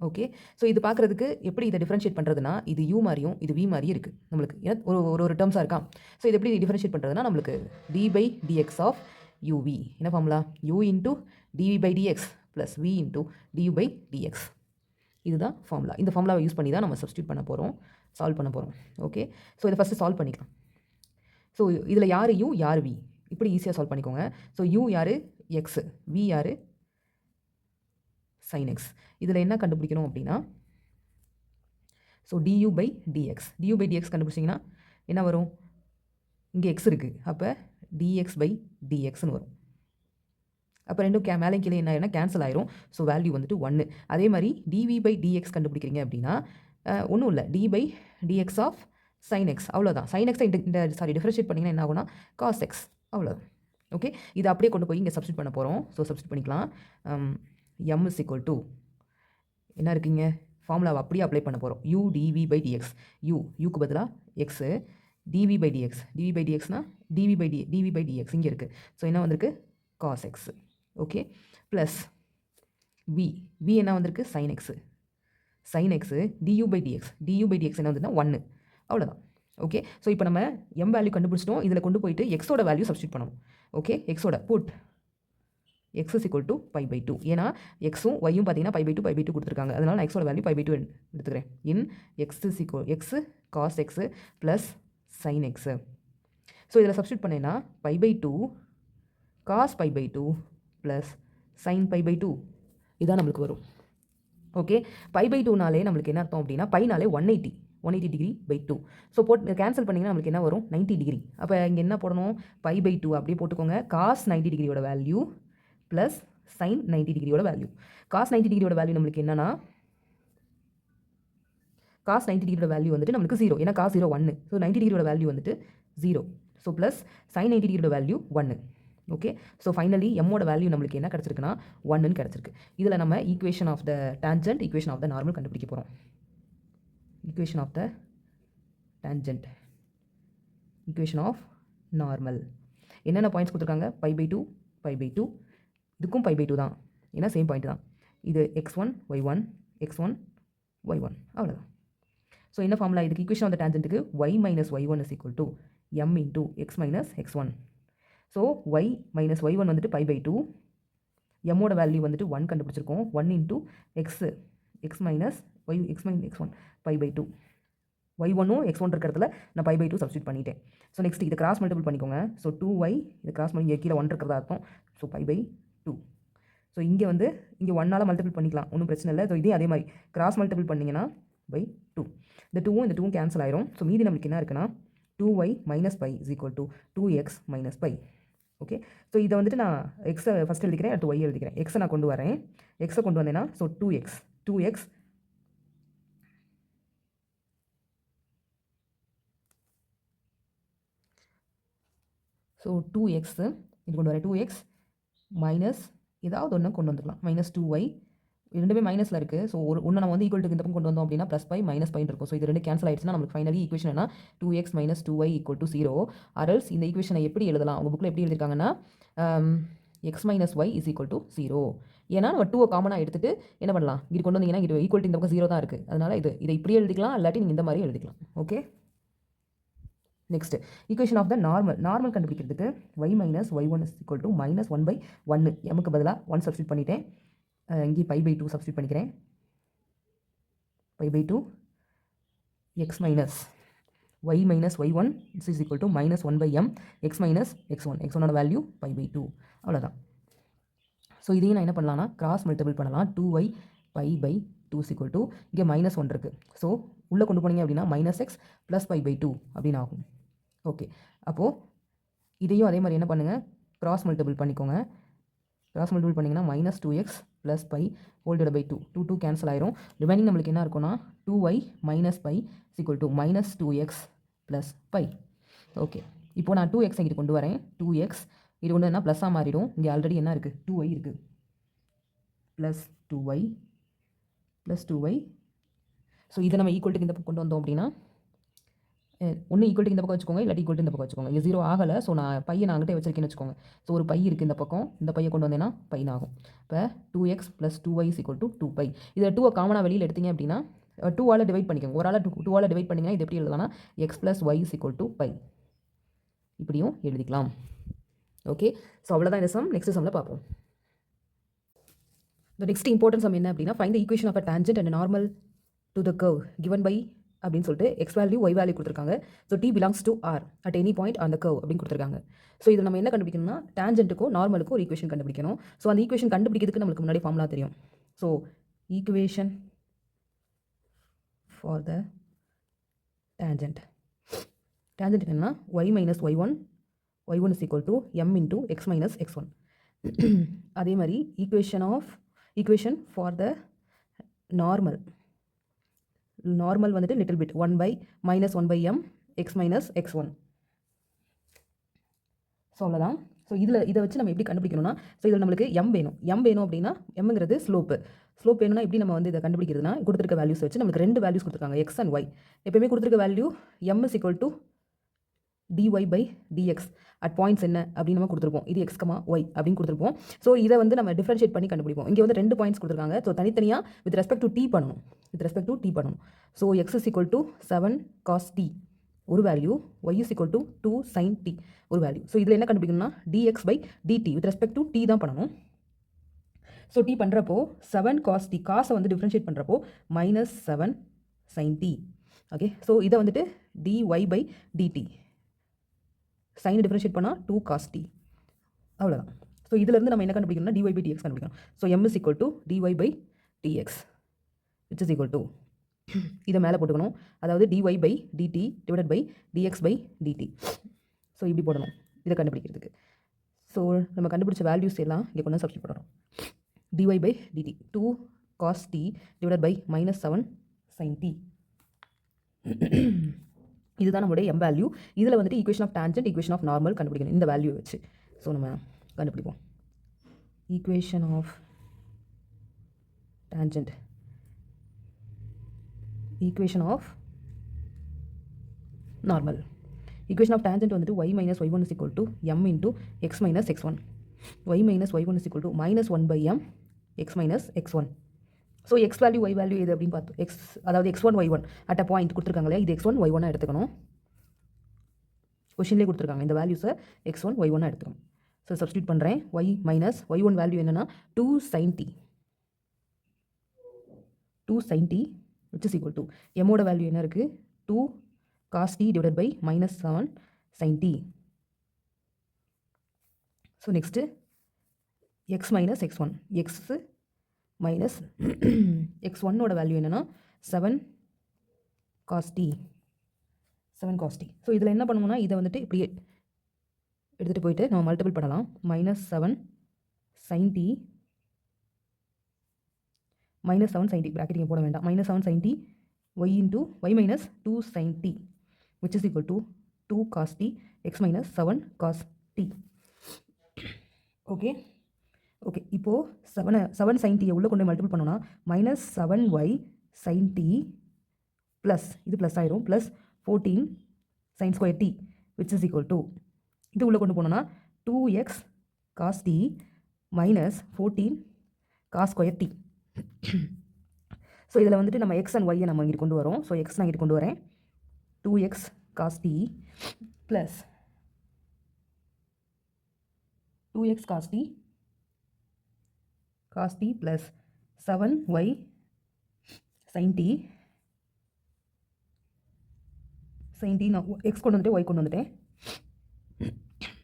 Okay, so இது பார்க்குறதுக்கு எப்படி இதை டிஃப்ரென்ஷியேட் பண்ணுறதுனா, இது u மாதிரியும் இது v மாதிரியும் இருக்குது நம்மளுக்கு. ஏன்னா ஒரு டேர்ம்ஸாக இருக்கா. ஸோ இது எப்படி டிஃப்ரென்ஷியேட் பண்ணுறதுனா, நம்மளுக்கு d by dx of uv என்ன formula, u into dv by dx plus v into du by dx. இதுதான் ஃபார்முலா. இந்த ஃபார்முலாவை யூஸ் பண்ணி தான் நம்ம சப்ஸ்டியூட் பண்ண போகிறோம், சால்வ் பண்ண போகிறோம். ஓகே, ஸோ இதை ஃபஸ்ட்டு சால்வ் பண்ணிக்கலாம். ஸோ இதில் யார் u யார் v இப்படி ஈஸியாக சால்வ் பண்ணிக்கோங்க. ஸோ u யார் x, v யார் sin x. இதில் என்ன கண்டுபிடிக்கணும் அப்படின்னா, ஸோ du by dx கண்டுபிடிச்சிங்கன்னா என்ன வரும், இங்கே x இருக்குது, அப்போ dx by dxன்னு வரும். அப்போ ரெண்டும் மேலே கீழே என்ன கேன்சல் ஆயிரும். ஸோ வேல்யூ வந்துட்டு 1. அதே மாதிரி dv by dx கண்டுபிடிக்கிறீங்க அப்படின்னா ஒன்றும் இல்லை, d by dx of sin x. அவ்வளோதான். sin x டிஃபரன்ஷியேட் பண்ணிங்கன்னா என்ன ஆகுனா cos x. அவ்வளோதான். ஓகே, இதை அப்படியே கொண்டு போய் இங்கே சப்ஸ்டியூட் பண்ண போகிறோம். ஸோ சப்ஸ்டியூட் பண்ணிக்கலாம். m is equal to என்ன இருக்குங்க, ஃபார்முலாவை அப்படியே அப்ளை பண்ண போகிறோம். u dv by dx. க்கு பதிலாக x, dv by dxனா dv by dx இங்கே இருக்குது. ஸோ என்ன வந்திருக்கு, cos x. Okay, plus v என்ன வந்திருக்கு sin x du by dx என்ன வந்துன்னா 1 அவ்வளோதான். ஓகே, ஸோ இப்போ நம்ம m வேல்யூ கண்டுபிடிச்சிட்டோம். இதில் கொண்டு போயிட்டு எக்ஸோட வேல்யூ சப்ஸ்டியூட் பண்ணணும். ஓகே, எக்ஸோட put x is equal to pi by 2. ஏன்னா எக்ஸும் ஒய்யும் பார்த்தீங்கன்னா pi by 2 கொடுத்துருக்காங்க. அதனால் நான் எக்ஸோட வேல்யூ pi by 2 எடுத்துக்கிறேன். இன் x is equal x cos x plus sin x. So இதில் சப்ஸ்டியூட் பண்ணேன்னா pi by 2 cos pi by 2 plus sin pi by 2 இதான் நம்மளுக்கு வரும். ஓகே, pi by 2நாலே நம்மளுக்கு என்ன அர்த்தம் அப்படின்னா பைனாலே 180 டிகிரி பை 2. ஸோ போட்டு கேன்சல் பண்ணிங்கன்னா நம்மளுக்கு என்ன வரும் 90 டிகிரி. அப்போ இங்கே என்ன போடணும் pi by 2 அப்படியே போட்டுக்கோங்க. cos 90 டிகிரியோட வேல்யூ ப்ளஸ் sin 90 டிகிரியோட வேல்யூ. cos 90 டிகிரியோட வேல்யூ நம்மளுக்கு என்னன்னா cos 90 டிகிரியோட வேல்யூ வந்துட்டு நம்மளுக்கு 0. ஏன்னா cos 0 1. ஸோ 90 டிகிரியோட வேல்யூ வந்துட்டு 0. ஸோ ப்ளஸ் sin 90 டிகிரியோட வேல்யூ 1. ஓகே, ஸோ ஃபைனலி எம்மோட வேல்யூ நம்மளுக்கு என்ன கிடச்சிருக்குன்னா 1ன்னு கிடச்சிருக்கு. இதில் நம்ம equation of the tangent, equation of the normal கண்டுபிடிக்க போகிறோம். Equation of the tangent, equation of normal என்னென்ன பாயிண்ட்ஸ் கொடுத்துருக்காங்க pi by 2 இதுக்கும் pi by 2 தான். ஏன்னா சேம் பாயிண்ட் தான். இது x1 y1 x1 y1 அவ்வளோதான். ஸோ என்ன ஃபார்முலா இதுக்கு ஈக்குவேஷன் ஆஃப் த டேஞ்சன்ட்டுக்கு y minus y1 is equal to m into x minus x1. So y minus y1 வந்துட்டு pi by 2, mோட வேல்யூ வந்துட்டு 1 கண்டுபிடிச்சிருக்கோம். 1 into x minus x1 pi by 2. y1ம் x1 இருக்கிறதுல நான் pi by 2 substitute பண்ணிட்டேன். So next இதை cross multiple பண்ணிக்கோங்க. So 2y இது cross பண்ணி கீழே 1 இருக்கிறதா அர்த்தம். So pi by 2. ஸோ இங்கே வந்து இங்கே 1ஆல் மல்டிபிள் பண்ணிக்கலாம், ஒன்றும் பிரச்சனை இல்லை. ஸோ இதே அதே மாதிரி கிராஸ் மல்டிபிள் பண்ணிங்கன்னா by 2. இந்த 2ம் கேன்சல் ஆயிரும். ஸோ மீதி நம்மளுக்கு என்ன இருக்குன்னா 2y minus pi is equal to 2x minus pi. Okay, so இதை வந்துட்டு நான் எக்ஸை ஃபஸ்ட் எழுதிக்கிறேன், அடுத்து ஒய் எழுதிக்கிறேன். எக்ஸை நான் கொண்டு வரேன். எக்ஸை கொண்டு வந்தேன்னா ஸோ 2x ஸோ 2x இது கொண்டு வரேன். 2x மைனஸ் ஏதாவது ஒன்று கொண்டு வந்துக்கலாம். மைனஸ் 2y ரெண்டுமே மைனஸில் இருக்குது. ஸோ ஒன்று நம்ம வந்து ஈக்குவல் டு இந்த பக்கம் கொண்டு வந்தோம் அப்படின்னா ப்ளஸ் பை மைனஸ் பைன் இருக்கும். ஸோ இது ரெண்டு கேன்சல் ஆயிடுச்சுன்னா நமக்கு ஃபைனலி ஈக்குவேஷன் என்ன 2x minus 2y equal to 0. அரல்ஸ் இந்த ஈக்குவேஷனை எப்படி எழுதலாம், உங்கள் புக்கில் எப்படி எழுதியிருக்காங்கன்னா x minus y is equal to 0. ஏன்னா நம்ம 2 காமனாக எடுத்துகிட்டு என்ன பண்ணலாம், இது கொண்டு வந்தீங்கன்னா இது ஈக்குவல் டு இந்த பக்கம் 0 தான் இருக்குது. அதனால் இதை இப்படியே எழுதிக்கலாம், இல்லாட்டி நீங்கள் இந்த மாதிரி எழுதிக்கலாம். Okay, next equation of the normal கண்டுபிடிக்கிறதுக்கு y minus y1 is equal to minus 1/1. எமுக்கு பதிலாக 1 சப்ஸ்டியூட் பண்ணிட்டேன். இங்கே pi by 2 சப்ஸ்டியூட் பண்ணிக்கிறேன். pi by 2 x minus y minus y1 is equal to minus 1/m x minus x1. x1ஓட value pi by 2 அவ்வளோதான். So இதையும் நான் என்ன பண்ணலாம்னா கிராஸ் மல்டிபிள் பண்ணலாம். 2y pi by 2 is equal to இங்கே மைனஸ் 1 இருக்குது. ஸோ உள்ளே கொண்டு போனீங்க அப்படின்னா minus X plus pi by 2 அப்படின்னு ஆகும். ஓகே, அப்போது இதையும் அதே மாதிரி என்ன பண்ணுங்கள் கிராஸ் மல்டிபிள் பண்ணிக்கோங்க. கிராஸ் மல்டிபிள் பண்ணிங்கன்னா minus 2x plus pi whole divide by 2 cancel ஆயிரும். ரிமைனிங் நம்மளுக்கு என்ன இருக்கும்னா 2y minus pi equal to minus 2x plus pi. Okay, இப்போது நான் 2x இங்கிட்டு கொண்டு வரேன். 2x இது கொண்டு என்ன ப்ளஸ்ஸாக மாறிடும். இங்கே ஆல்ரெடி என்ன இருக்குது 2y இருக்குது. Plus 2y. ஸோ இதை நம்ம ஈக்குவல் டு இந்த பக்கம் கொண்டு வந்தோம் அப்படின்னா ஒன்று ஈக்குவல் டு இந்த பக்கம் வச்சுக்கோங்க, இல்லாட்டி ஈக்குவல் டு இந்த பக்கம் வச்சுக்கோங்க. இது 0 ஆகலை. ஸோ நான் பையை நான் அங்கிட்டே வச்சிருக்கேன்னு வச்சுக்கோங்க. ஸோ ஒரு பை இருக்குது இந்த பக்கம், இந்த பையை கொண்டு வந்தேன்னா பைன் ஆகும். இப்போ 2x plus 2y is equal to 2π. இதில் 2 காமனாக வெளியில் எடுத்தீங்க அப்படின்னா 2ஆல் டிவைட் பண்ணிக்கோங்க. ஒரு ஆள் 2ஆல் டிவைட் பண்ணிங்கன்னா இது எப்படி எழுதலாம்னா x plus y is equal to π. இப்படியும் எழுதிக்கலாம். ஓகே, ஸோ அவ்வளோதான் இந்த சம். நெக்ஸ்ட் சம்மில் பார்ப்போம். The next important sum என்ன அப்படின்னா find the equation of a tangent and a normal to the curve given by அப்படின்னு சொல்லிட்டு எக்ஸ் வேல்யூ ஒய் வேல்யூ கொடுத்துருக்காங்க. So t belongs to R at any point on the curve அப்படின்னு கொடுத்துருக்காங்க. So இதில் நம்ம என்ன கண்டுபிடிக்கணும்னா டேஞ்சன்ட்டுக்கும் நார்மலுக்கும் ஒரு ஈக்குவேஷன் கண்டுபிடிக்கணும். ஸோ அந்த ஈக்குவேஷன் கண்டுபிடிக்கிறதுக்கு நம்மளுக்கு முன்னாடி ஃபார்முலா தெரியும். So equation for the tangent என்னன்னா y minus y one is equal to m into x minus x1. அதே மாதிரி ஈக்குவேஷன் ஃபார் த நார்மல் வந்துட்டு little bit 1 minus 1/m x minus x1. So அவ்வளோதான். ஸோ இதை வச்சு நம்ம எப்படி கண்டுபிடிக்கணும்னா ஸோ இதில் நம்மளுக்கு m வேணும் அப்படின்னா mங்கிறது ஸ்லோப்பு வேணும்னா எப்படி நம்ம வந்து இதை கண்டுபிடிக்கிறதுனா கொடுத்துருக்க வேல்யூஸ் வச்சு நம்மளுக்கு 2 வேல்யூஸ் கொடுத்துருக்காங்க x and y. எப்பயுமே கொடுத்துருக்க value m is equal to dy by dx at points என்ன அப்படின்னு நம்ம கொடுத்துருப்போம். இது x, y அப்படின்னு கொடுத்துருப்போம். ஸோ இதை வந்து நம்ம டிஃபரன்ஷியேட் பண்ணி கண்டுபிடிப்போம். இங்கே வந்து 2 பாயிண்ட்ஸ் கொடுத்துருக்காங்க. ஸோ தனித்தனியாக வித் ரெஸ்பெக்ட் டு t பண்ணணும். So x is equal to 7 cos t ஒரு value, y is equal to 2 sin t ஒரு வேல்யூ. ஸோ இதில் என்ன கண்டுபிடிக்கணும்னா dx by dt with respect to t தான் பண்ணணும். ஸோ t பண்ணுறப்போ 7 cos t, காசை வந்து டிஃப்ரென்ஷியேட் பண்ணுறப்போ -7 sin t. ஓகே, ஸோ இதை வந்துட்டு dy by dt, சைனை டிஃப்ரென்ஷியேட் பண்ணால் 2 cos t, அவ்வளோதான். ஸோ இதிலேருந்து நம்ம என்ன கண்டுபிடிக்கணும்னா dy by dx கண்டுபிடிக்கணும். So m is equal to dy by dx which is equal to இதை மேலே போட்டுக்கணும். அதாவது dy by dt divided by dx by dt. So இப்படி போடணும் இதை கண்டுபிடிக்கிறதுக்கு. ஸோ நம்ம கண்டுபிடிச்ச வேல்யூஸ் எல்லாம் இங்கே கொண்டு சப்ஸ்டிட் பண்ணணும். dy by dt 2 cos t divided by -7 sin t. இதுதான் நம்மளுடைய m வேல்யூ. இதில் வந்துட்டு equation of tangent, equation of normal கண்டுபிடிக்கணும் இந்த வேல்யூ வச்சு. ஸோ நம்ம கண்டுபிடிப்போம். Equation of tangent, equation of normal. Equation of tangent வந்துட்டு y minus y1 is equal to m into x minus x1. y minus y1 is equal to -1 by m x minus x1. So x value y value எது அப்படின்னு பார்த்தோம். அதாவது x1 y1 at a point கொடுத்துருக்காங்களே, இது x1 y1 எடுத்துக்கணும். கொஷின்லேயே கொடுத்துருக்காங்க இந்த வேல்யூஸை x1 y1 எடுத்துக்கணும். ஸோ சப்ஸ்டியூட் பண்ணுறேன். y minus y1 வேல்யூ என்னென்னா 2 sin t which is equal to m ஓட வேல்யூ என்ன இருக்குது 2 cos t divided by -7 sin t. So next x minus x1, x minus x1 ஓட வேல்யூ என்னென்னா 7 cos t. So இதில் என்ன பண்ணுவோம்னா இதை வந்துட்டு இப்படியே எடுத்துகிட்டு போயிட்டு நம்ம மல்டிபிள் பண்ணலாம். -7 sin t ப்ராக்கெட் இங்கே போட வேண்டாம். -7 sin t y into y minus 2 sin t which is equal to 2 cos t x minus 7 cos t. Okay, இப்போது 7 sin t உள்ள கொண்டு மல்டிபிள் பண்ணோன்னா -7y sin t ப்ளஸ் இது ப்ளஸ் ஆயிரும் plus 14 sin square t which is equal to இது உள்ளே கொண்டு போனோன்னா 2x cos t minus 14 cos square t. So இதில் வந்துட்டு நம்ம x and y நம்ம இங்கிட்டு கொண்டு வரோம். ஸோ x நான் இங்கிட்டு கொண்டு வரேன். 2x cos t plus 2x cos t plus 7y sin t நான் x கொண்டு வந்துட்டு y கொண்டு வந்துட்டேன்.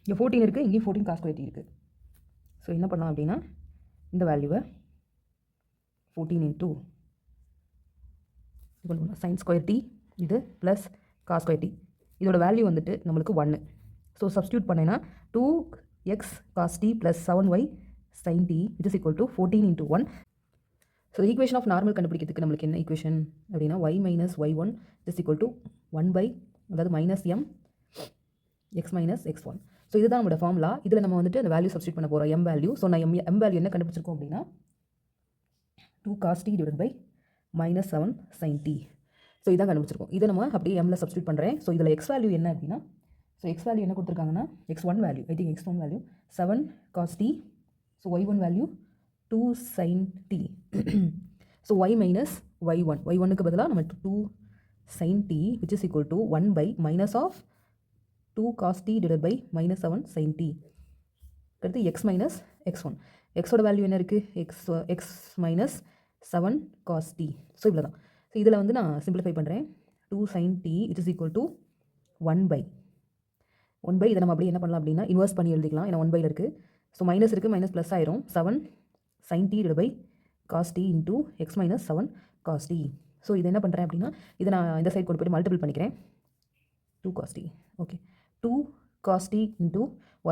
இங்கே 14 இருக்குது, இங்கேயும் 14 cos square t இருக்குது. ஸோ என்ன பண்ணலாம் அப்படின்னா இந்த வேல்யூவை 14 into sin square t இது ப்ளஸ் cos square t, இதோட வேல்யூ வந்துட்டு நம்மளுக்கு 1. ஸோ சப்ஸ்டியூட் பண்ணேன்னா 2x cos t plus 7y sin t which is equal to 14 into 1. So equation of normal கண்டுபிடிக்கிறதுக்கு நம்மளுக்கு என்ன ஈக்குவேஷன் அப்படின்னா y minus y1 is equal to 1 by அதாவது -m x minus x1. So இதுதான் நம்மளோட formula. இதில் நம்ம வந்துட்டு அந்த வேல்யூ சப்ஸ்டியூட் பண்ண போகிறோம் m வேல்யூ. ஸோ நான் m வேல்யூ என்ன கண்டுபிடிச்சிருக்கோம் அப்படின்னா 2 cos t divided by -7 sin t. So இதான் கண்டுபிடிச்சிருக்கோம். இதை நம்ம அப்படியே mல சப்ஸ்டியூட் பண்ணுறேன். ஸோ இதில் x வேல்யூ என்ன அப்படின்னா, ஸோ x வேல்யூ என்ன கொடுத்துருக்காங்கன்னா x1 value, I think x1 value 7 cos t. So y1 value 2 sin t. So y minus y1, y1க்கு பதிலாக நம்ம 2 sin t which is equal to 1 by minus of 2 cos t divided by -7 sin t. அடுத்து x minus x1. xோட value என்ன இருக்குது x minus 7 cos t. So இவ்வளோ தான். So இதில் வந்து நான் சிம்பிளிஃபை பண்ணுறேன். 2 sin t which is equal to 1 by இதை நம்ம அப்படியே என்ன பண்ணலாம் அப்படின்னா இன்வர்ஸ் பண்ணி எழுதிக்கலாம். ஏன்னா 1 பையில் இருக்குது. ஸோ மைனஸ் இருக்குது, மைனஸ் ப்ளஸ் ஆயிரும். 7 sin t divided by cos t into x minus 7 cos t. So இது என்ன பண்ணுறேன் அப்படின்னா இதை நான் இந்த சைட் கொண்டு போய்ட்டு மல்டிபிள் பண்ணிக்கிறேன். 2 cos t. Okay, 2 cos t into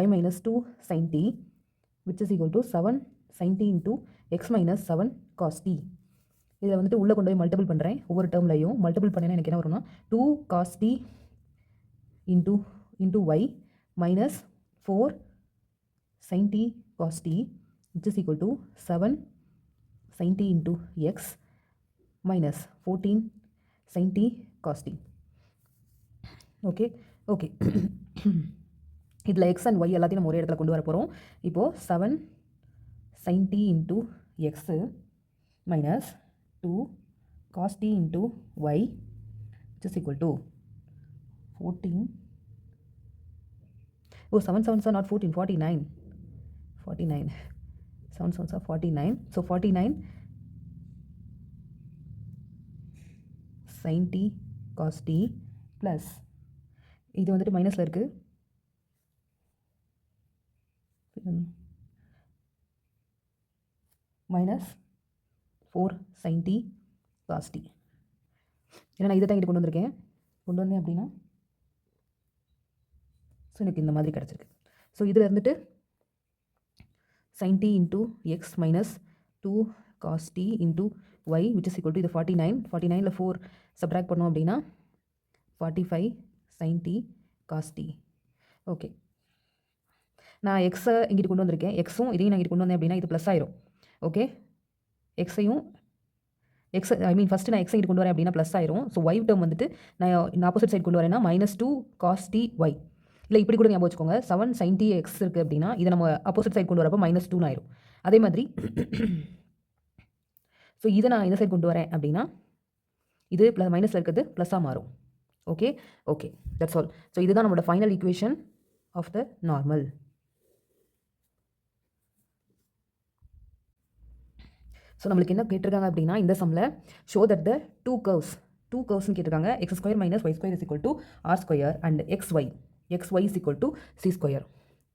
y minus 2 sin t which is equal to 7 sin t into x minus 7 cos t. இதை வந்துட்டு உள்ளே கொண்டு போய் மல்டிபிள் பண்ணுறேன். ஒவ்வொரு டேர்ம்லையும் மல்டிபிள் பண்ணினா எனக்கு என்ன வரும்னா 2 cos t into y minus 4 sin t cos t which is equal to 7 sin t into x minus 14 sin t cos t. Okay, okay, இதில் எக்ஸ் அண்ட் ஒய் எல்லாத்தையும் நம்ம ஒரே இடத்துல கொண்டு வர போகிறோம். இப்போது 7 sin t into x minus 2 cos t into y which is equal to 14. Oh, 7 7s are not 14, 49. 49. 7 7s are 49. So 49 sin t cos t plus இது வந்துட்டு மைனஸில் இருக்குது, minus 4 sin t cos t. ஏன்னா நான் இதை தான் இங்கிட்டு கொண்டு வந்திருக்கேன். கொண்டு வந்தேன் அப்படின்னா ஸோ எனக்கு இந்த மாதிரி கிடச்சிருக்கு. ஸோ இதில் இருந்துட்டு sin t into x minus 2 cos t into y which is equal to இது 49. 49ல் 4 சப்ட்ராக்ட் பண்ணோம் அப்படின்னா 45 sin t cos t. Okay, நான் எக்ஸை இங்கிட்டு கொண்டு வந்திருக்கேன். எக்ஸும் இதையும் நான் இங்கிட்டு கொண்டு வந்தேன் அப்படின்னா இது ப்ளஸ் ஆயிரும். ஓகே, எக்ஸையும் ஃபஸ்ட்டு நான் எக்ஸை இங்கிட்டு கொண்டு வரேன் அப்படின்னா ப்ளஸ் ஆயிரும். ஸோ ஒய் டேர்ம் வந்துட்டு நான் ஆப்போசிட் சைடு கொண்டு வரேன்னா -2 cos t ஒய். இல்லை இப்படி கூட ஞாபகம் வச்சுக்கோங்க, 7 sin t எக்ஸ் இருக்குது அப்படின்னா இதை நம்ம ஆப்போசிட் சைடு கொண்டு வரப்போ -2 ஆயிரும். அதே மாதிரி ஸோ இதை நான் இந்த சைடு கொண்டு வரேன் அப்படின்னா இது ப்ளஸ் மைனஸில் இருக்கிறது ப்ளஸ்ஸாக மாறும். Okay okay, that's all. So இதுதான் நம்மளோட final equation of the normal. So நம்மளுக்கு என்ன கேட்டிருக்காங்க அப்படின்னா இந்த சம்மில் ஷோ தட் த டூ கர்வ்ஸ்னு கேட்டிருக்காங்க. x² - y² is equal to r² and xy is equal to c²,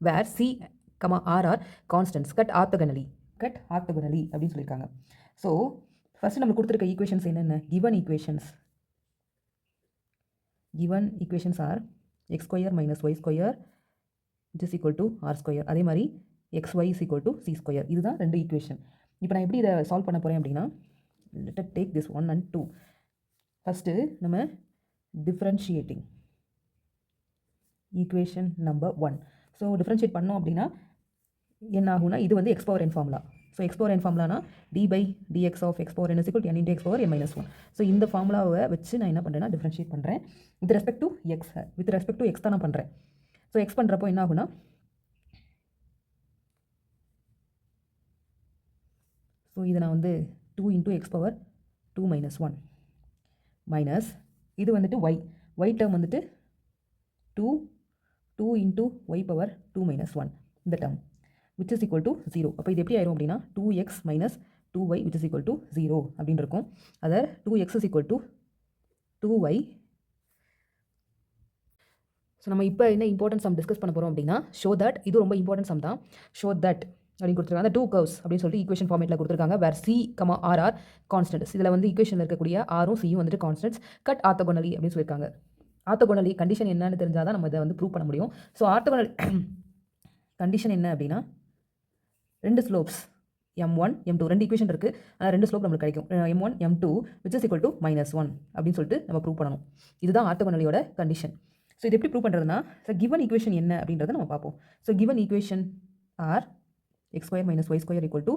where c, r are constants cut orthogonally அப்படின்னு சொல்லியிருக்காங்க. ஸோ ஃபஸ்ட்டு நம்ம கொடுத்துருக்க ஈக்குவேஷன்ஸ் என்னென்ன? given equations are x² - y² which is equal to r². அதே மாதிரி xy is equal to c². இதுதான் ரெண்டு equation. இப்போ நான் எப்படி இதை சால்வ் பண்ண போகிறேன் அப்படின்னா, let us take this 1 and 2. First நம்ம differentiating equation number 1. So differentiate பண்ணோம் அப்படின்னா என்ன ஆகும்னா, இது வந்து x⁴n formula. So x⁴n ஃபார்முலானா d/dx of x⁴n is equal to n into x⁴n - 1. So இந்த ஃபார்முலாவை வச்சு நான் என்ன பண்ணுறேன்னா டிஃப்ரென்ஷியேட் பண்ணுறேன் வித் ரெஸ்பெக்ட் டு எக்ஸ் தான் நான் பண்ணுறேன். ஸோ எக்ஸ் பண்ணுறப்போ என்ன ஆகுனா, ஸோ இதை நான் வந்து 2 into x⁴2 - 1 மைனஸ் இது வந்துட்டு ஒய் டேர்ம் வந்துட்டு 2 into y⁴2 - 1 இந்த term which is equal to 0. அப்போ இது எப்படி ஆயிரும் அப்படின்னா 2x - 2y which is equal to 0 அப்படின்னு இருக்கும். அதை 2x is equal to 2y. So நம்ம இப்போ என்ன இம்பார்ட்டன்ட் சம் டிஸ்கஸ் பண்ண போகிறோம் அப்படின்னா, ஷோ தட், இது ரொம்ப இம்பார்ட்டன்ட் சம் தான். ஷோ தட் அப்படின்னு கொடுத்துருக்காங்க. அந்த டூ கர்வ்ஸ் அப்படின்னு சொல்லிட்டு ஈக்குவேஷன் ஃபார்மேட்டில் கொடுத்துருக்காங்க. வேர் c, r ஆர் கான்ஸ்டன்ட்ஸ். இதில் வந்து ஈக்குவேஷனில் இருக்கக்கூடிய ஆரும் சியும் வந்துட்டு கான்ஸ்டன்ட்ஸ் கட் ஆர்த்தோகோனலி அப்படின்னு சொல்லியிருக்காங்க. ஆர்த்தோகோனலி கண்டிஷன் என்னன்னு தெரிஞ்சால் தான் நம்ம இதை வந்து ப்ரூவ் பண்ண முடியும். ஸோ ஆர்த்தோகோனலி கண்டிஷன் என்ன அப்படின்னா, ரெண்டு ஸ்லோப்ஸ் m1 m2 ரெண்டு ஈக்குவேஷன் இருக்குது. ஆனால் ரெண்டு ஸ்லோப் நம்மளுக்கு கிடைக்கும். m1 m2 which is equal to -1 அப்படின்னு சொல்லிட்டு நம்ம ப்ரூவ் பண்ணணும். இதுதான் ஆர்த்தோகோனலியோட கண்டிஷன். ஸோ இது எப்படி ப்ரூவ் பண்ணுறதுனா, ஸோ கிவன் ஈக்குவேஷன் என்ன அப்படின்றத நம்ம பார்ப்போம். So given equation are x² - y² equal to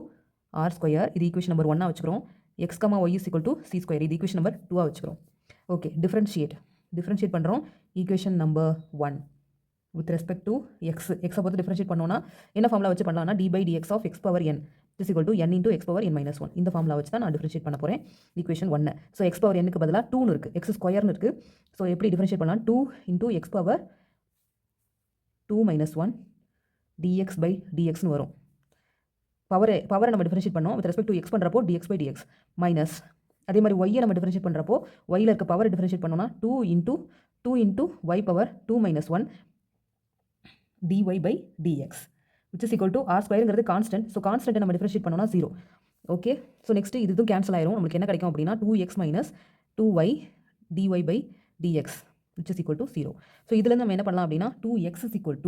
r². இது ஈக்குவேஷன் நம்பர் 1 வச்சுக்கிறோம். x, y is equal to c². இது ஈக்குவேஷன் நம்பர் 2 வச்சுக்கிறோம். ஓகே, டிஃப்ரென்ஷியேட் பண்ணுறோம் equation number 1 with respect to எக்ஸை பொறுத்து டிஃப்ரென்ஷியேட் பண்ணோன்னா என்ன ஃபார்முலா வச்சு பண்ணலாம்னா d/dx of x⁴n is equal to n into x⁴n - 1. இந்த ஃபார்முலா வச்சு தான் நான் டிஃப்ரென்ஷியேட் பண்ண போகிறேன் ஈக்குவேஷன் 1. ஸோ x⁴nக்கு பதிலாக 2 இருக்குது, x² இருக்குது. ஸோ எப்படி டிஃப்ரென்ஷியேட் பண்ணலாம்? 2 into x⁴2 - 1 dx/dxன்னு வரும். பவரை நம்ம டிஃபரன்ஷியேட் பண்ணோம் வித் ரெஸ்பெக்ட் டு எக்ஸ் பண்ணுறப்போ dx/dx மைனஸ். அதே மாதிரி ஒய்யை நம்ம டிஃபரன்ஷியேட் பண்ணுறப்போ ஒய்யில் இருக்க பவரை டிஃபரன்ஷியேட் பண்ணோம்னா 2 into y⁴2 - 1 dy/dx which is equal to r²ங்கிறது கான்ஸ்டன்ட். ஸோ கான்ஸ்டன்ட்டை நம்ம டிஃபரன்ஷியேட் பண்ணோம்னா 0. ஓகே, ஸோ நெக்ஸ்ட் இதுவும் கேன்சல் ஆயிரும். நம்மளுக்கு என்ன கிடைக்கும் அப்படின்னா 2x - 2y dy/dx which is equal to 0. So இதுலேருந்து நம்ம என்ன பண்ணலாம் அப்படின்னா 2x is equal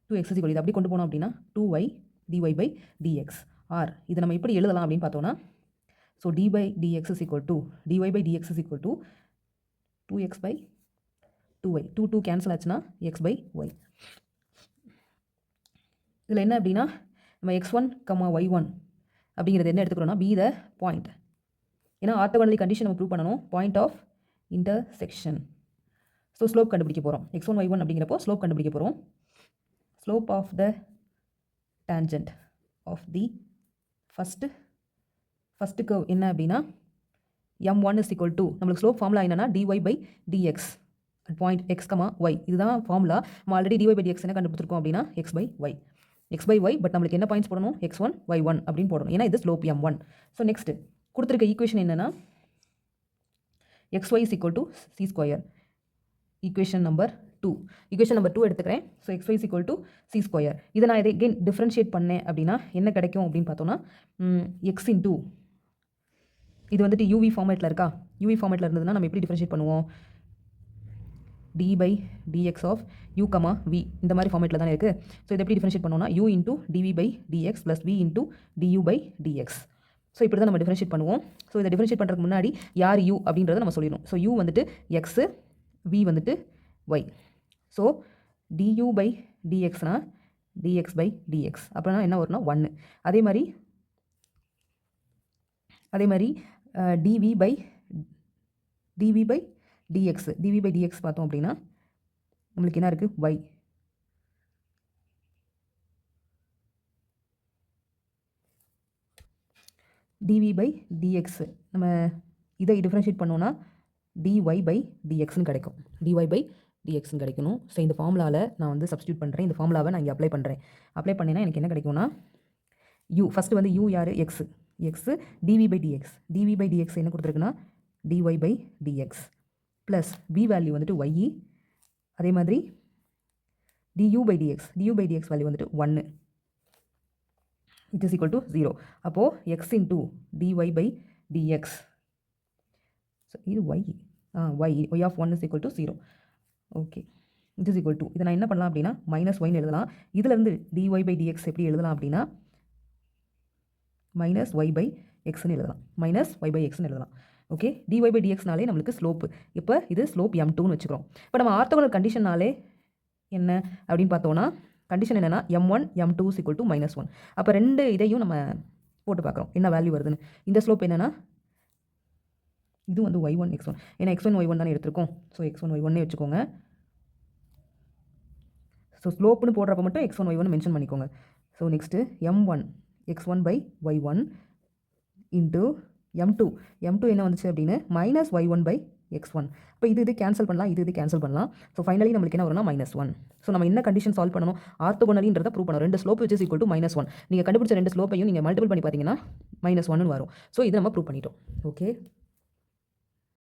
இது அப்படி கொண்டு போனோம் அப்படின்னா 2y dy/dx ஆர் இதை நம்ம எப்படி எழுதலாம் அப்படின்னு பார்த்தோன்னா, so d/dx is equal to dy/dx is equal to 2x/2y. 2 cancel ஆச்சுன்னா x/y. இதில் என்ன அப்படின்னா நம்ம x1, y1 அப்படிங்கிறது என்ன எடுத்துக்கிறோன்னா பி த பாயிண்ட். ஏன்னா ஆர்த்தோகோனலி கண்டிஷன் நம்ம ப்ரூவ் பண்ணணும். Point of intersection. So slope கண்டுபிடிக்க போகிறோம். x1 y1 அப்படிங்கிறப்போ ஸ்லோப் கண்டுபிடிக்க போகிறோம். Slope of the tangent of the first curve என்ன அப்படின்னா m1 is equal to நம்மளுக்கு ஸ்லோப் ஃபார்முலா என்னன்னா dy by dx at point x, y. இதுதான் ஃபார்முலா. நம்ம ஆல்ரெடி dy by dx என்ன கண்டுபிடிச்சிருக்கோம் அப்படின்னா x by y. பட் நம்மளுக்கு என்ன பாயிண்ட்ஸ் போடணும், x1 y1 அப்படின்னு போடணும். ஏன்னா இது ஸ்லோப் m1. ஸோ நெக்ஸ்ட் கொடுத்துருக்க ஈக்குவேஷன் என்னன்னா xy is equal to c square. Equation number 2 எடுத்துக்கிறேன். So xy is equal to c square. இதை நான் again டிஃப்ரென்ஷியேட் பண்ணேன் அப்படின்னா என்ன கிடைக்கும் அப்படின்னு பார்த்தோன்னா x into இது வந்துட்டு uv ஃபார்மேட்டில் இருக்கா. uv ஃபார்மேட்டில் இருந்ததுன்னா நம்ம எப்படி டிஃப்ரென்ஷியேட் பண்ணுவோம், d by dx of u, v இந்த மாதிரி ஃபார்மேட்டில் தானே இருக்குது. ஸோ இதை எப்படி டிஃப்ரென்ஷியேட் பண்ணோம்னா u into dv by dx plus v into du by dx. So இப்படி தான் நம்ம டிஃப்ரென்ஷியேட் பண்ணுவோம். ஸோ இதை டிஃப்ரென்ஷியேட் பண்ணுறதுக்கு முன்னாடி யார் u அப்படின்றத நம்ம சொல்லிடணும். ஸோ u வந்துட்டு x, v வந்துட்டு y. So du by dxனா dx by dx அப்படின்னா என்ன வரும்னா 1. அதே மாதிரி dv by dx பார்த்தோம் அப்படின்னா நம்மளுக்கு என்ன இருக்குது y. dv by dx நம்ம இதை டிஃப்ரென்ஷியேட் பண்ணோன்னா dy by dxன்னு கிடைக்கும். dy by dxன்னு கிடைக்கணும். ஸோ இந்த ஃபார்முலாவில் நான் வந்து சப்ஸ்டியூட் பண்ணுறேன். இந்த ஃபார்முலாவை நான் இங்கே அப்ளை பண்ணுறேன். அப்ளை பண்ணினா எனக்கு என்ன கிடைக்கும்னா u ஃபஸ்ட்டு வந்து u யார் x dv by dx என்ன கொடுத்துருக்குன்னா dy by dx plus v value வந்துட்டு y. அதே மாதிரி du by dx வேல்யூ வந்துட்டு 1 which is equal to 0. அப்போது x into dy by dx. So இது y of 1 is equal to 0. Okay, which is equal to இதை நான் என்ன பண்ணலாம் அப்படின்னா மைனஸ் ஒய்னு எழுதலாம். இதிலேருந்து dy by dx எப்படி எழுதலாம் அப்படின்னா மைனஸ் y by xன்னு எழுதலாம். ஓகே, dy by dxனாலே நம்மளுக்கு ஸ்லோப்பு. இப்போ இது ஸ்லோப் m2ன்னு வச்சுக்கிறோம். இப்போ நம்ம ஆர்த்தோகனல் கண்டிஷன்னாலே என்ன அப்படின்னு பார்த்தோன்னா கண்டிஷன் என்னென்னா m1 m2 is equal to -1. அப்போ ரெண்டு இதையும் நம்ம போட்டு பார்க்குறோம் என்ன வேல்யூ வருதுன்னு. இந்த ஸ்லோப் என்னென்னா இது வந்து y1 x1, ஏன்னா x1 y1 தானே எடுத்திருக்கோம். ஸோ x1 y1 வச்சுக்கோங்க. ஸோ ஸ்லோப்புன்னு போடுறப்ப மட்டும் x1 y1 மென்ஷன் பண்ணிக்கோங்க. So next m1 x1 by y1 into m2 என்ன வந்துச்சு அப்படின்னு -y1 by x1. இப்போ இது கேன்சல் பண்ணலாம், இது கேன்சல் பண்ணலாம். ஸோ ஃபைனலி நம்மளுக்கு என்ன வரும்னா -1. ஸோ நம்ம என்ன கண்டிஷன் சால்வ் பண்ணணும், ஆர்த்தோகனலின்றதை ப்ரூவ் பண்ணணும். ரெண்டு slope which is equal to -1. நீங்கள் கண்டுபிடிச்ச ரெண்டு ஸ்லோப்பையும் நீங்கள் மல்டிபிள் பண்ணி பார்த்தீங்கன்னா -1ன்னு வரும். ஸோ இது நம்ம ப்ரூவ் பண்ணிட்டோம். ஓகே.